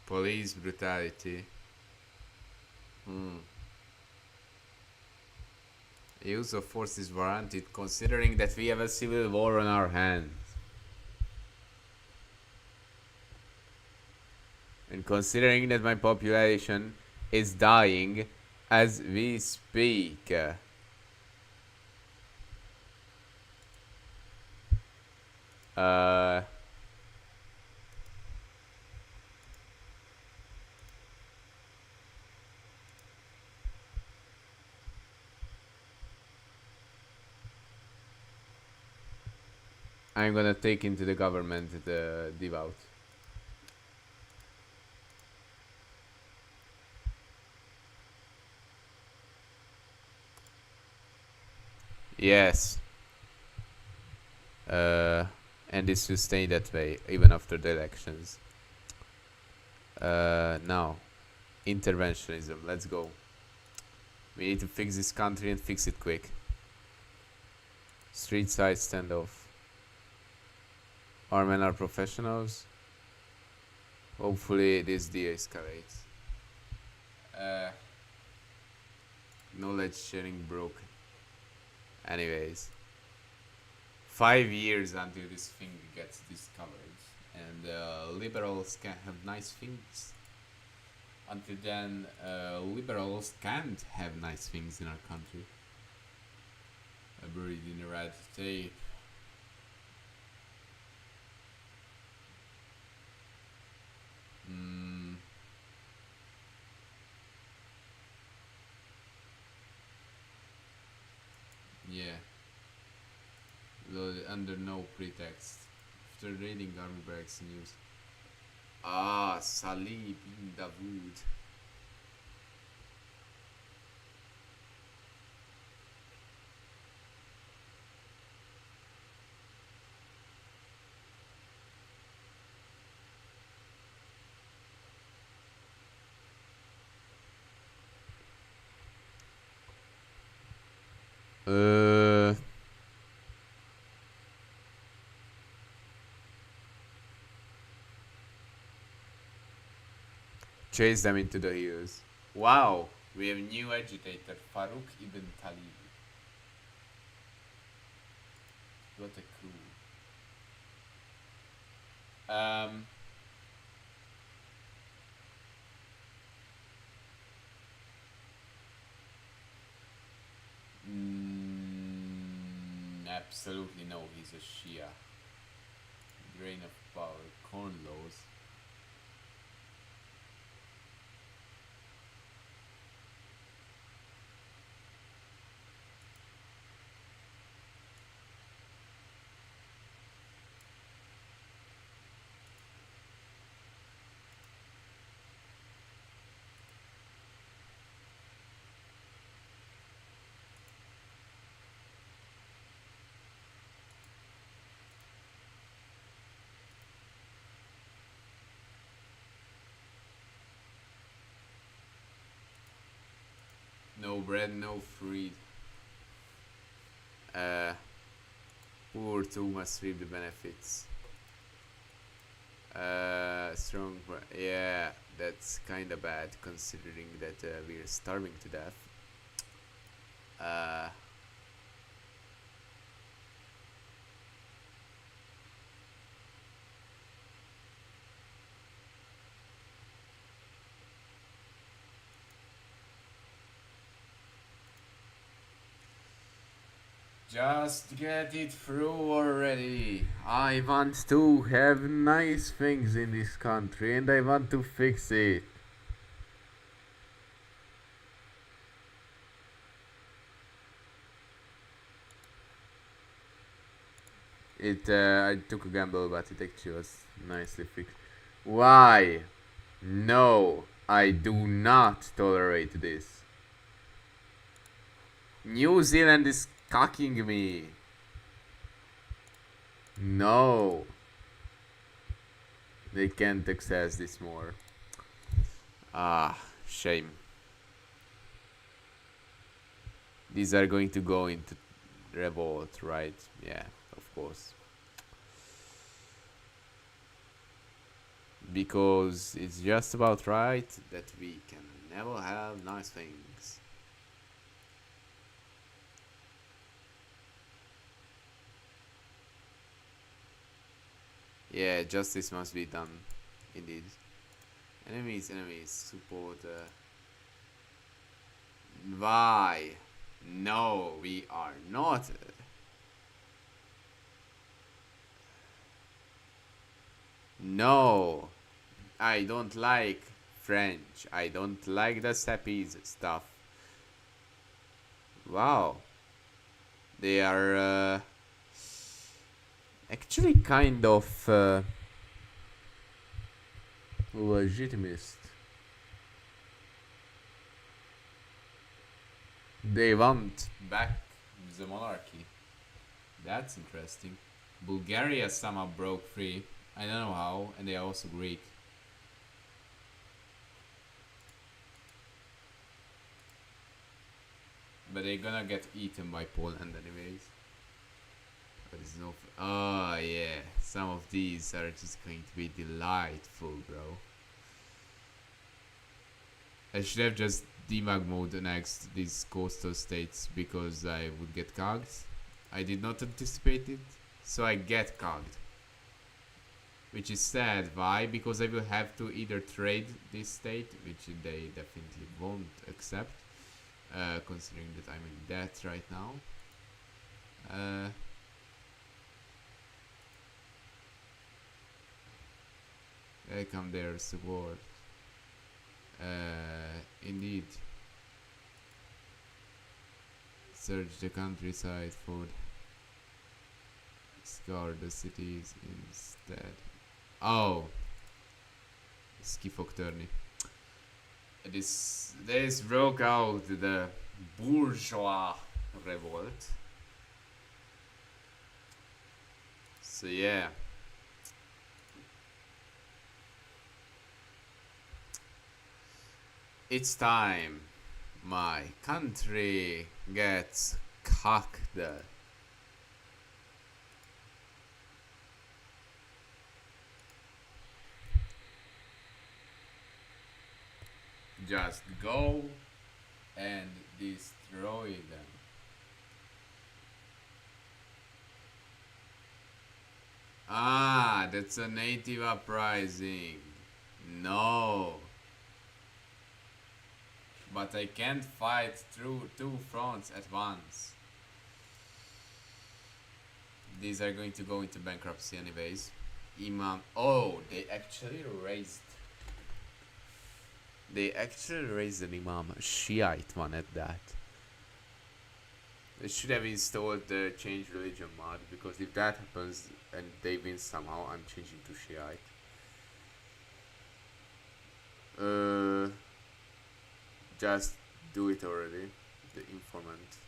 Police brutality. Hmm. Use of force is warranted considering that we have a civil war on our hands. And considering that my population is dying as we speak. Uh, I'm gonna take into the government the devout. Yes. Uh, and it will stay that way even after the elections. Now, interventionism. Let's go. We need to fix this country and fix it quick. Street side standoff. Our men are professionals. Hopefully this de-escalates. Knowledge sharing broken. Anyways. 5 years until this thing gets discovered. And liberals can have nice things. Until then, liberals can't have nice things in our country. Buried in a red tape. Yeah. Under no pretext. After raiding army barracks in news. Ah, Salih bin Dawood. Chase them into the hills. Wow, we have new agitator, Farouk ibn Talib. What a coup. Absolutely no, he's a Shia. Drain of power, corn laws. No bread, no freed. Poor too must reap the benefits. Strong. Yeah, that's kinda bad considering that we're starving to death. Just get it through already. I want to have nice things in this country and I want to fix it. I took a gamble, but it actually was nicely fixed. Why? No, I do not tolerate this. New Zealand is cocking me. No. They can't access this more. Ah, shame. These are going to go into revolt, right? Yeah, of course. Because it's just about right that we can never have nice things. Yeah, justice must be done. Indeed. Enemies, enemies, support. Why? No, we are not. No, I don't like French. I don't like the Seppies stuff. Wow, they are actually kind of legitimist. They want back the monarchy. That's interesting. Bulgaria somehow broke free. I don't know how, and they are also Greek. But they're gonna get eaten by Poland anyways. But it's no. Oh yeah, some of these are just going to be delightful, bro. I should have just demag mode next these coastal states because I would get cogged. I did not anticipate it, so I get cogged. Which is sad. Why? Because I will have to either trade this state, which they definitely won't accept, considering that I'm in debt right now. They come their support. Indeed. Search the countryside for scour the cities instead. Oh, Skifok Turny. This broke out the bourgeois revolt. So yeah. It's time my country gets cocked. Just go and destroy them. Ah, that's a native uprising. No. But I can't fight through two fronts at once. These are going to go into bankruptcy anyways. Imam. Oh, they actually raised. They actually raised an Imam, a Shiite one at that. They should have installed the change religion mod because if that happens and they win somehow, I'm changing to Shiite. Just do it already. The informant.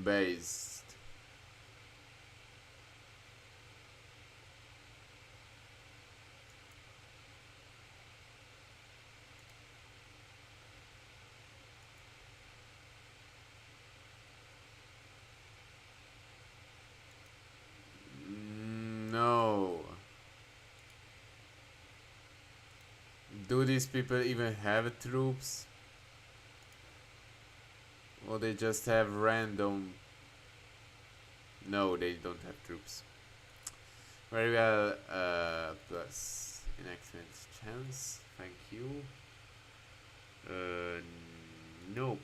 Based. No. Do these people even have troops? Or they just have random... No, they don't have troops. Very well, plus enactment chance, thank you. Nope.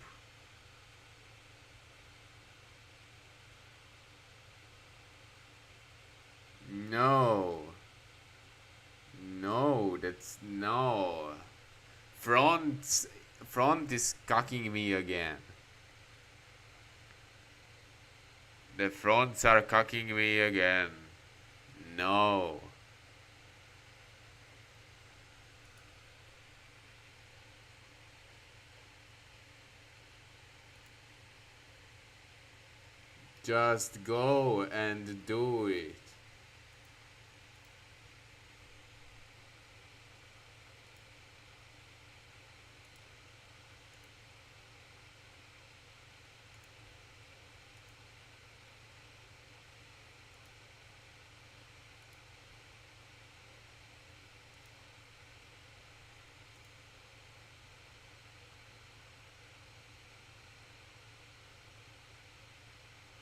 No. No, that's no. Front is cocking me again. The fronts are cocking me again. No. Just go and do it.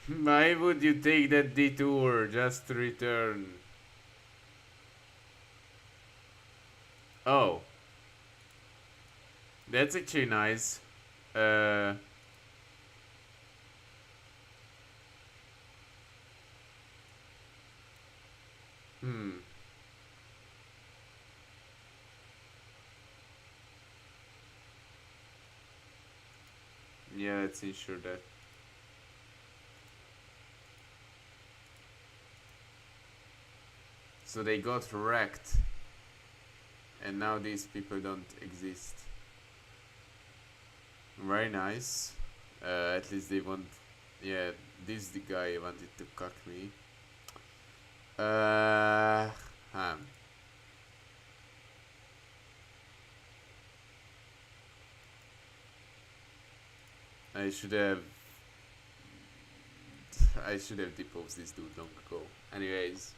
Why would you take that detour just to return? Oh, that's actually nice. Uh, hmm. Yeah, let's ensure that. So they got wrecked, and now these people don't exist. Very nice. At least they want. Yeah, this the guy wanted to cuck me. Huh. I should have. I should have deposed this dude long ago. Anyways,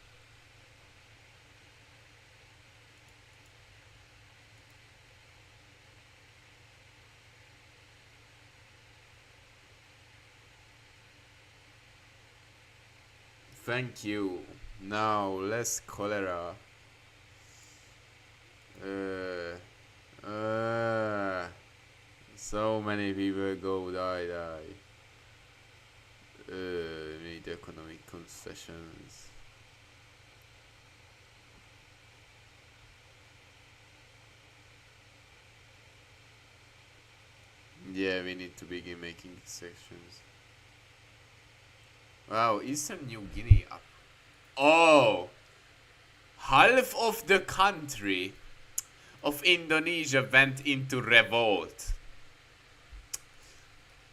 thank you. Now less cholera. Uh, so many people go die. Made economic concessions. Yeah, we need to begin making sections. Wow, Eastern New Guinea up. Oh, half of the country of Indonesia went into revolt.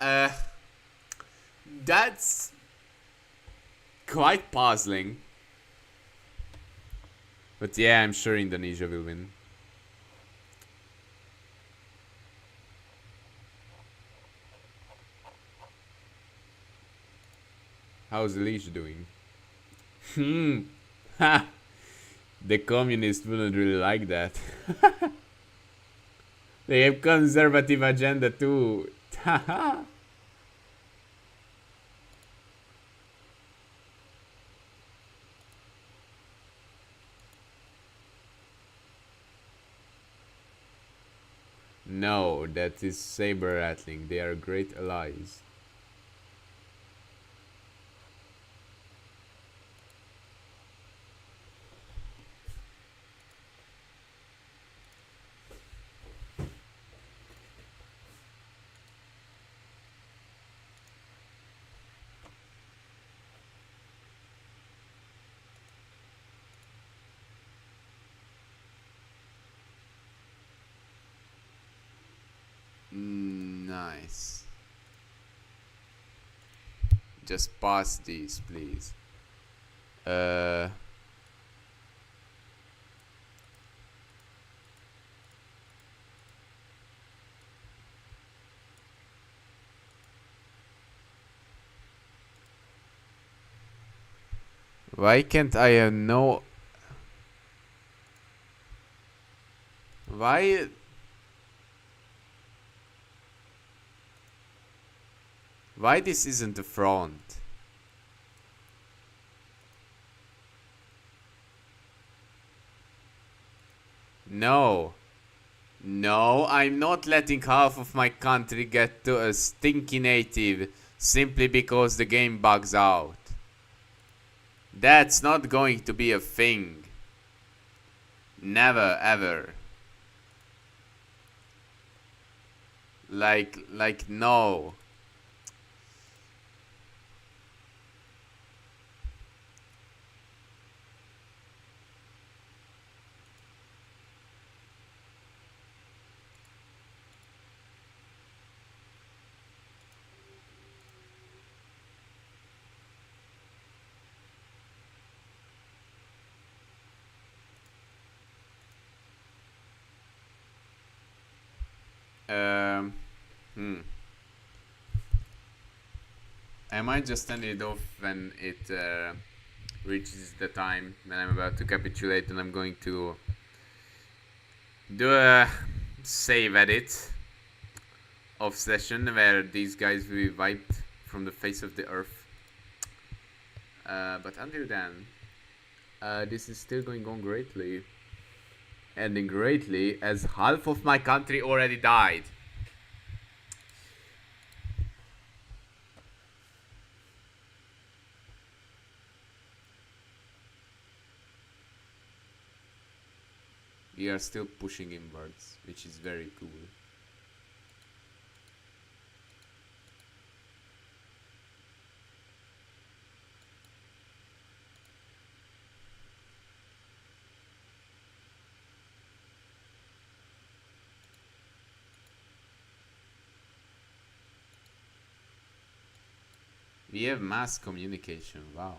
Uh, that's quite puzzling. But yeah, I'm sure Indonesia will win. How's the leash doing? Hmm. Ha! The communists wouldn't really like that. They have conservative agenda too. Haha. No, that is saber rattling. They are great allies. Nice. Just pass these, please. Uh. Why can't I know? Why? Why this isn't the front? No. No, I'm not letting half of my country get to a stinky native simply because the game bugs out. That's not going to be a thing. Never ever. Like no. Um, hmm. I might just end it off when it reaches the time when I'm about to capitulate, and I'm going to do a save edit of session where these guys will be wiped from the face of the earth. But until then, this is still going on greatly. Ending greatly as half of my country already died. We are still pushing inwards, which is very cool. We have mass communication, wow.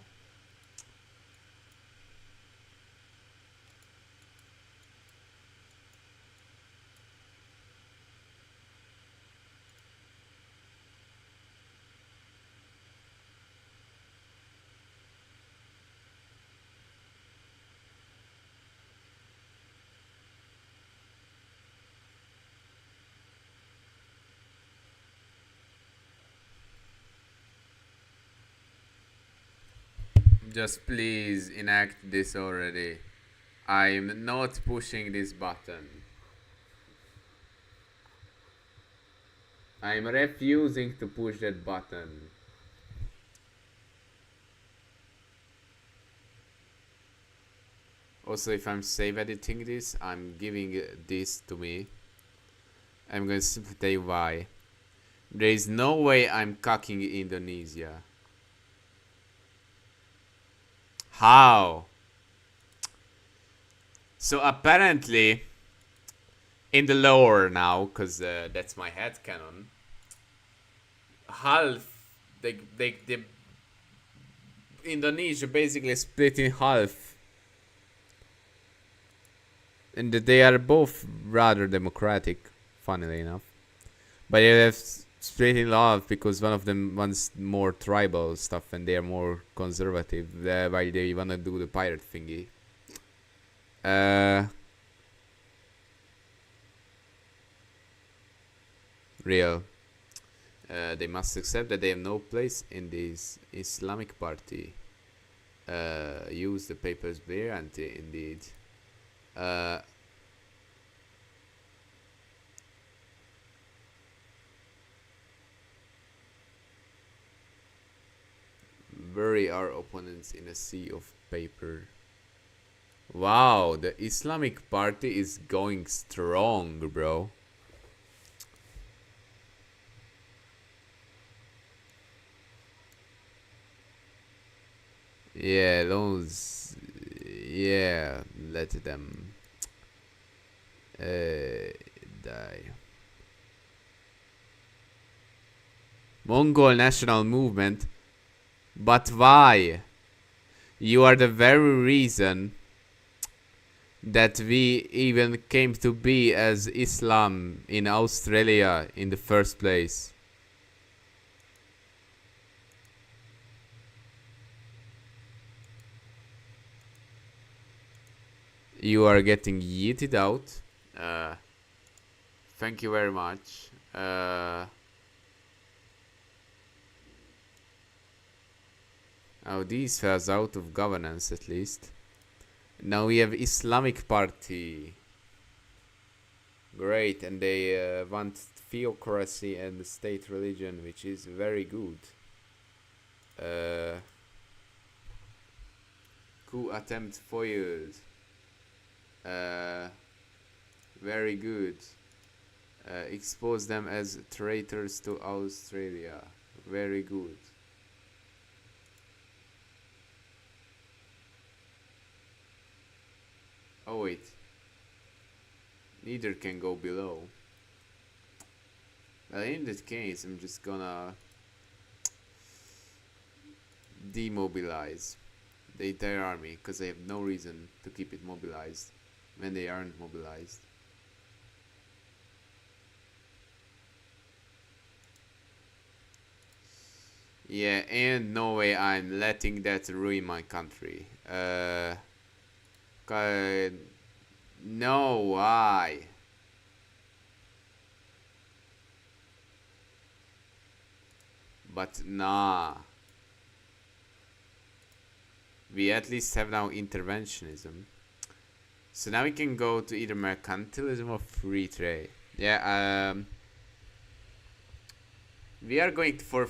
Just please enact this already. I'm not pushing this button. I'm refusing to push that button. Also, if I'm save editing this, I'm giving this to me. I'm going to simply tell you why. There is no way I'm cucking Indonesia. How? So apparently, in the lore now, because that's my headcanon, half, they Indonesia basically split in half. And they are both rather democratic, funnily enough. But they have split in half because one of them wants more tribal stuff and they are more conservative, while they wanna do the pirate thingy. Real. They must accept that they have no place in this Islamic party. Use the papers brilliantly, indeed. Bury our opponents in a sea of paper. Wow, the Islamic party is going strong, bro. Yeah, those. Yeah, let them die. Mongol national movement. But why? You are the very reason that we even came to be as Islam in Australia in the first place. You are getting yeeted out. Thank you very much. Oh, these fellas out of governance at least. Now we have Islamic Party. Great, and they want theocracy and state religion, which is very good. Coup attempt foiled. Very good. Expose them as traitors to Australia. Very good. Oh wait. Neither can go below. In that case, I'm just gonna demobilize the entire army, because I have no reason to keep it mobilized when they aren't mobilized. Yeah, and no way I'm letting that ruin my country. No, why? But nah. We at least have now interventionism. So now we can go to either mercantilism or free trade. Yeah, we are going for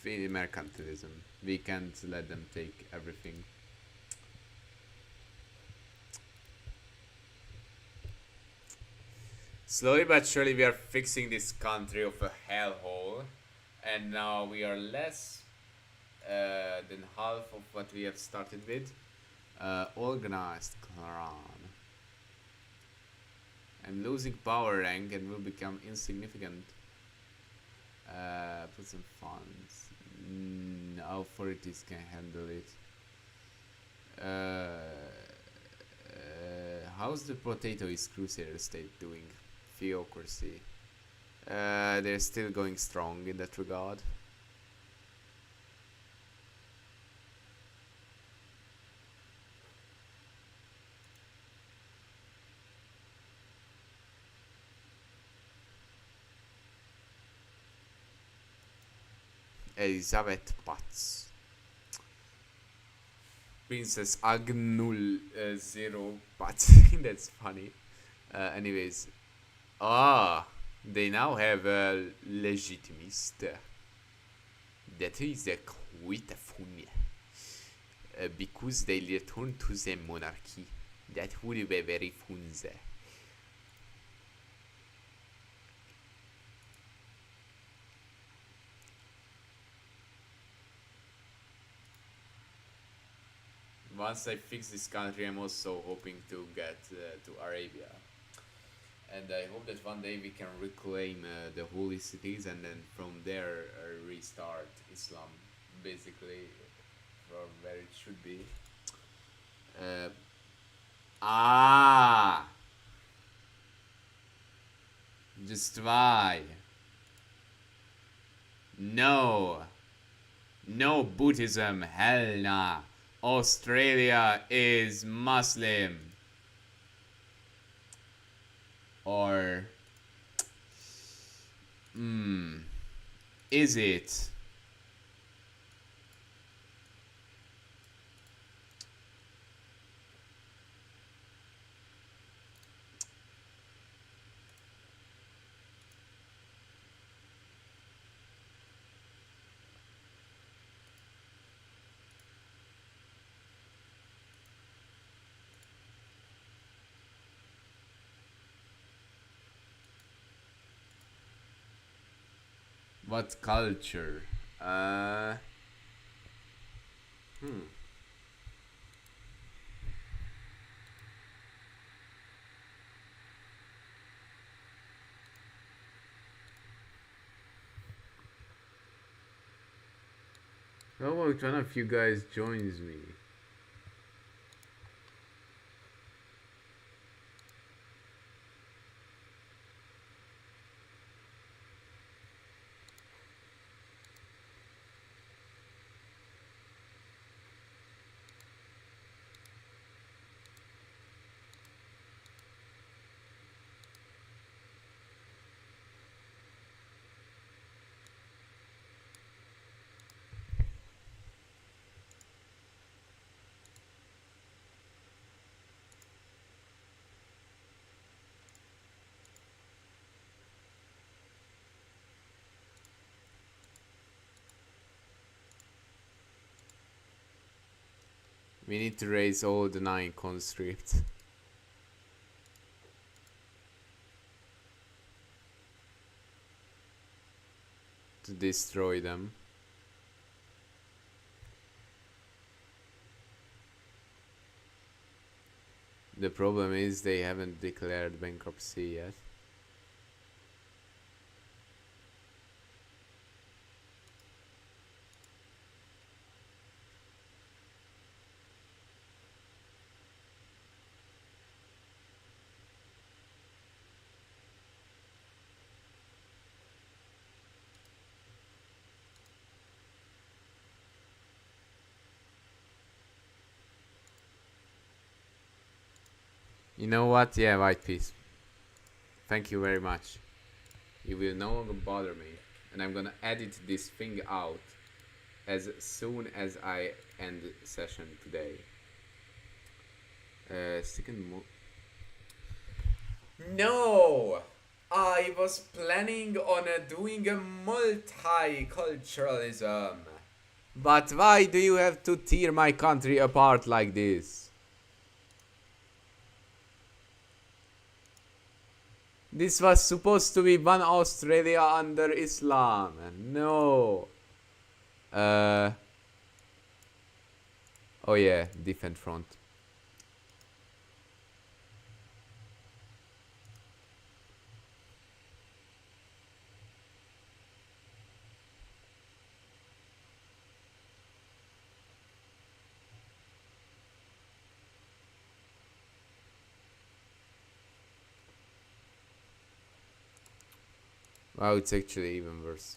mercantilism. We can't let them take everything. Slowly but surely we are fixing this country of a hellhole. And now we are less than half of what we have started with. Organized clan. I'm losing power rank and will become insignificant. Put some funds. Authorities can handle it. How's the Potatoes Crusader state doing? Theocracy. They're still going strong in that regard. Elizabeth Pats. Princess Agnul Zero Pats. That's funny. Anyways. They now have a legitimist. That is quite funny. Because they return to the monarchy. That would be very funny. Once I fix this country, I'm also hoping to get to Arabia. And I hope that one day we can reclaim the holy cities and then from there restart Islam, basically, from where it should be. Uh, ah! Just why? No! No Buddhism, hell nah! Australia is Muslim! Or is it? What culture? How about one of you guys joins me? We need to raise all the 9 conscripts to destroy them. The problem is they haven't declared bankruptcy yet. You know what? Yeah, White Piece. Thank you very much. You will no longer bother me. And I'm gonna edit this thing out as soon as I end session today. Second No! I was planning on doing a multiculturalism. But why do you have to tear my country apart like this? This was supposed to be one Australia under Islam. No. Uh. Oh yeah, defend front. Wow, it's actually even worse.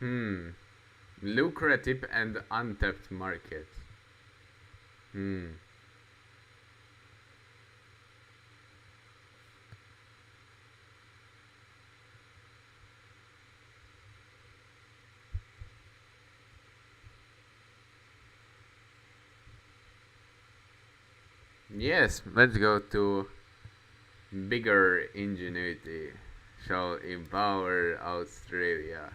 Hmm. Lucrative and untapped market. Hmm. Yes, let's go to bigger ingenuity shall empower Australia.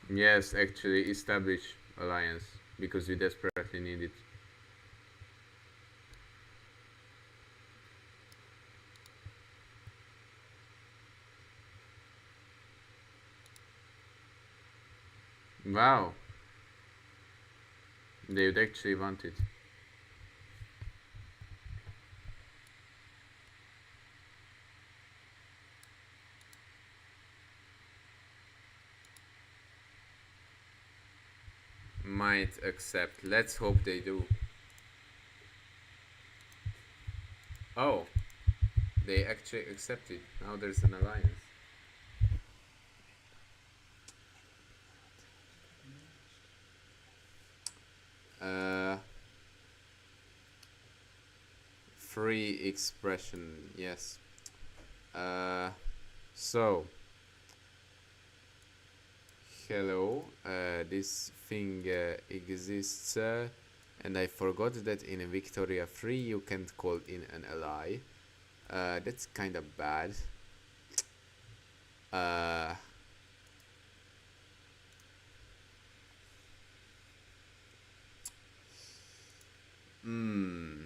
Yes, actually establish alliance because we desperately need it. Wow, they would actually want it. Might accept. Let's hope they do. Oh, they actually accepted. Now there's an alliance. Uh, free expression. Yes. Uh, so hello. This thing exists, and I forgot that in Victoria 3 you can't call in an ally. That's kind of bad. Uh, hmm.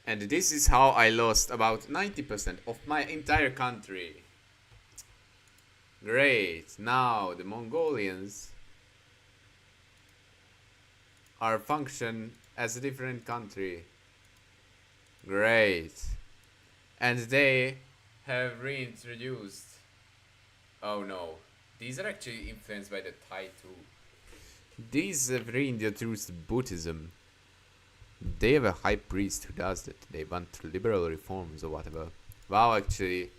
And this is how I lost about 90% of my entire country. Great. Now the Mongolians are function as a different country. Great. And they have reintroduced. Oh no. These are actually influenced by the Thai too. These have reintroduced Buddhism. They have a high priest who does that. They want liberal reforms or whatever. Wow, actually,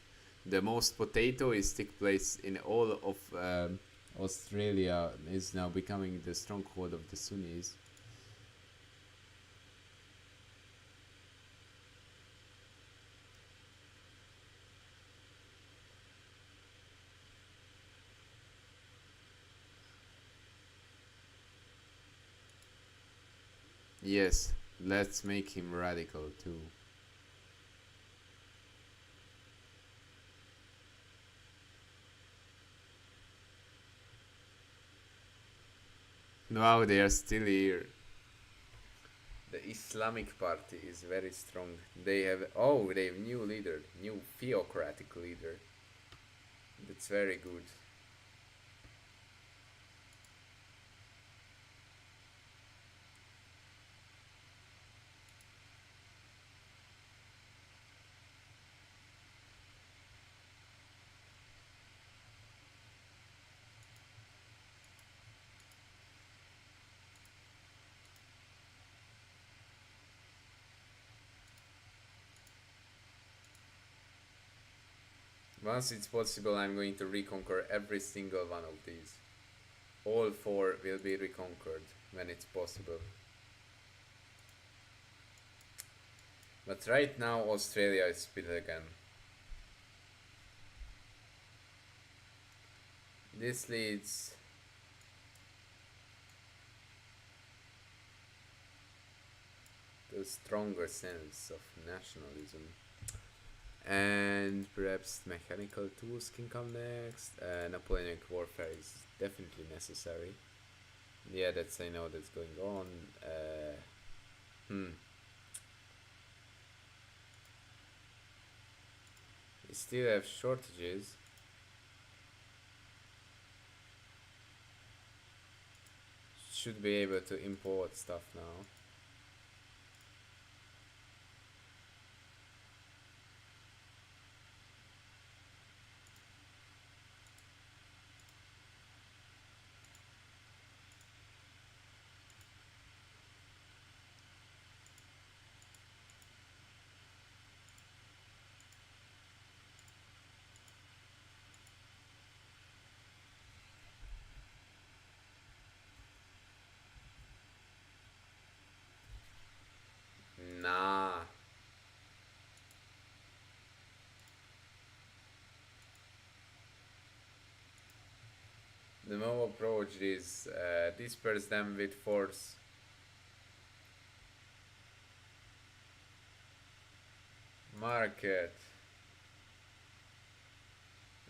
the most potato-istic place in all of Australia is now becoming the stronghold of the Sunnis. Yes, let's make him radical too. Wow, they are still here. The Islamic Party is very strong. They have new leader, new theocratic leader. That's very good. Once it's possible, I'm going to reconquer every single one of these. All four will be reconquered when it's possible. But right now, Australia is split again. This leads to a stronger sense of nationalism. And perhaps mechanical tools can come next. Napoleonic warfare is definitely necessary. Yeah, that's I know that's going on. Hmm. We still have shortages. Should be able to import stuff now. Nah. The Mo approach is disperse them with force. Market.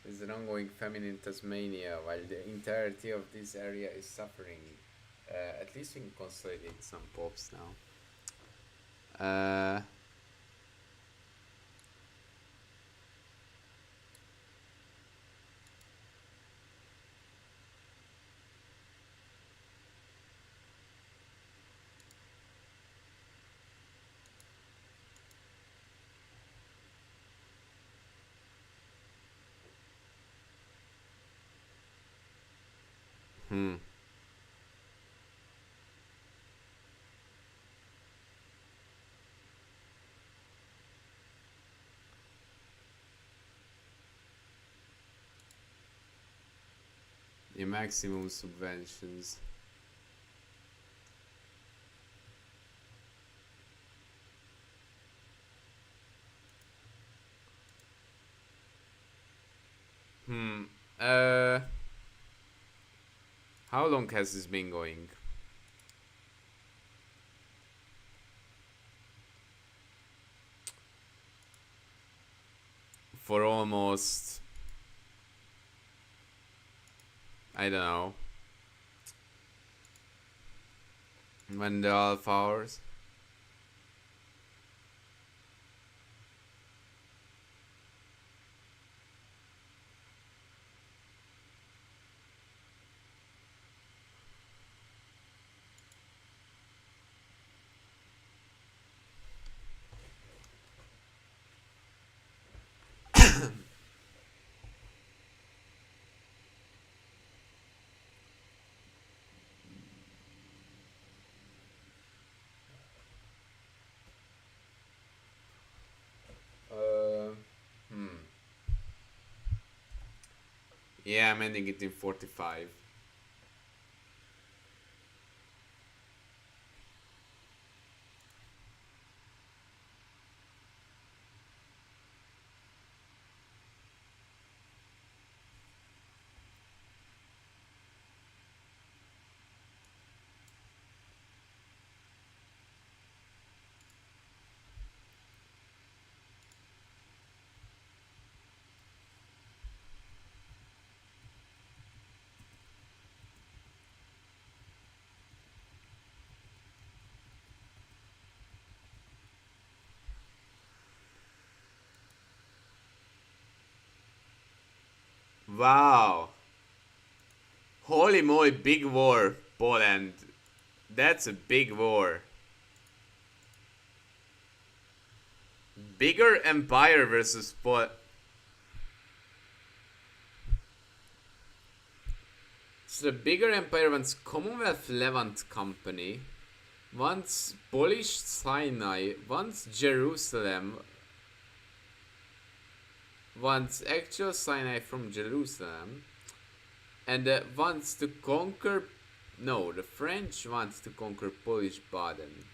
There's an ongoing famine in Tasmania while the entirety of this area is suffering. At least we can consolidate some pops now. Hmm. The maximum subventions. Hmm. Uh. How long has this been going? For almost. I don't know. When the alpha hours? Uh. Hmm. Yeah, I'm ending it in 45. Wow. Holy moly, big war, Poland. That's a big war. Bigger empire versus Poland. So the bigger empire wants Commonwealth Levant Company, wants Polish Sinai, wants Jerusalem, wants actual Sinai from Jerusalem, and wants to conquer. No, the French wants to conquer Polish Baden.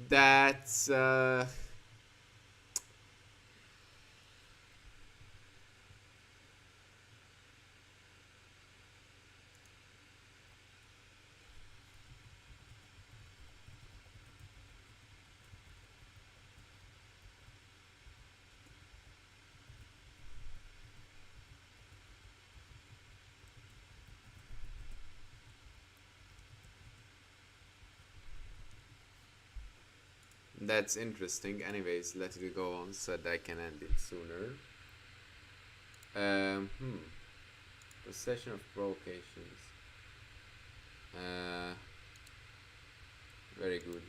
That's that's interesting. Anyways, let it go on so that I can end it sooner. Um, hmm. Possession of provocations. Uh, very good.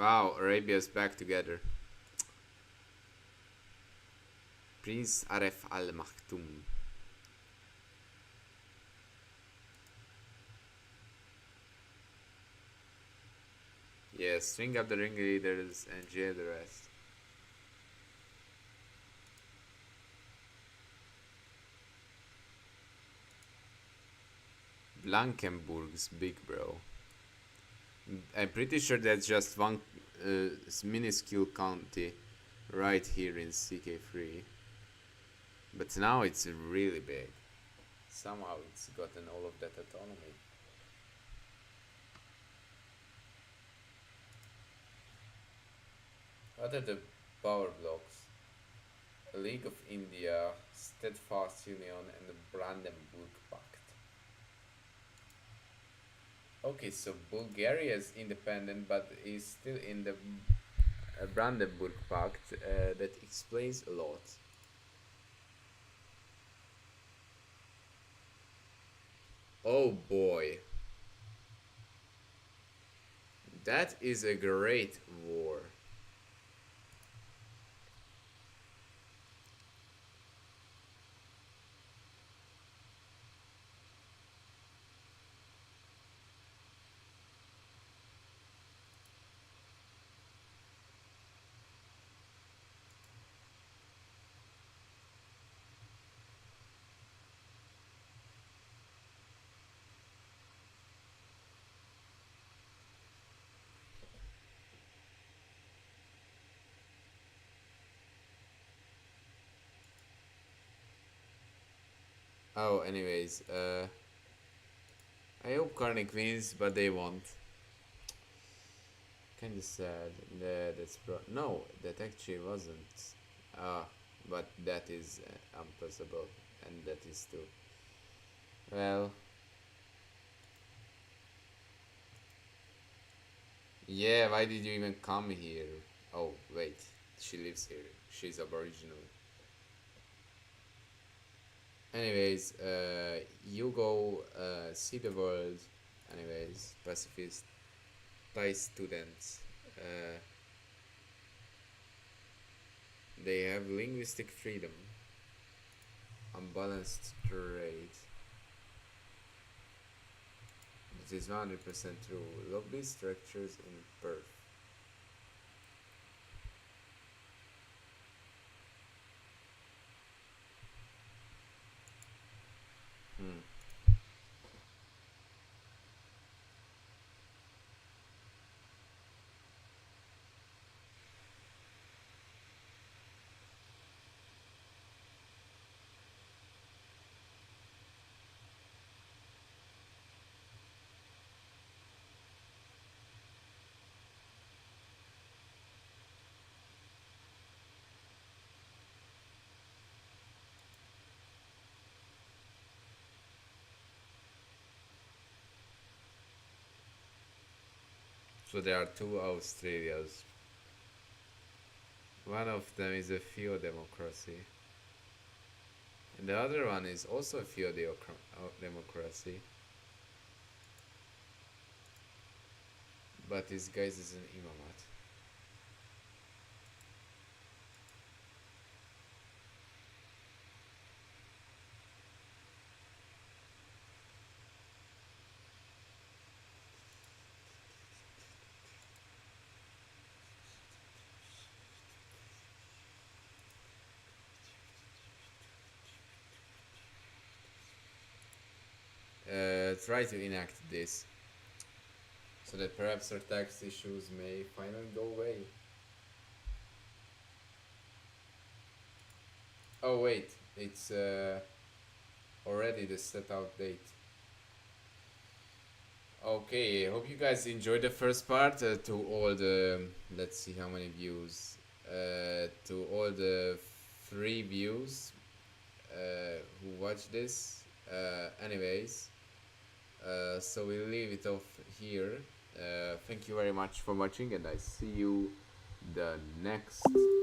Wow, Arabia's back together. Prince Aref Al Maktoum. Yes, string up the ringleaders and jail the rest. Blankenburg's big bro. I'm pretty sure that's just one minuscule county right here in CK3. But now it's really big. Somehow it's gotten all of that autonomy. What are the power blocks? A League of India, Steadfast Union, and the Brandenburg Pact. Okay, so Bulgaria is independent but is still in the Brandenburg Pact. That explains a lot. Oh boy. That is a great war. Oh, anyways, I hope Karnik wins, but they won't. Kinda sad. That's no, that actually wasn't. Ah, but that is impossible, and that is too. Well, yeah. Why did you even come here? Oh, wait, she lives here. She's Aboriginal. Anyways, you go see the world. Anyways, pacifist, Thai students. Uh, they have linguistic freedom, unbalanced trade. It is 100% true. Lobby structures in Perth. Hmm. So there are two Australias. One of them is a theodemocracy, and the other one is also a democracy, but this guy's is an imamat. Try to enact this so that perhaps our tax issues may finally go away. Oh wait, it's already the set out date. Okay, I hope you guys enjoyed the first part. To all the, let's see how many views. To all the free views who watch this. Anyways, so we'll leave it off here. Thank you very much for watching, and I see you the next time.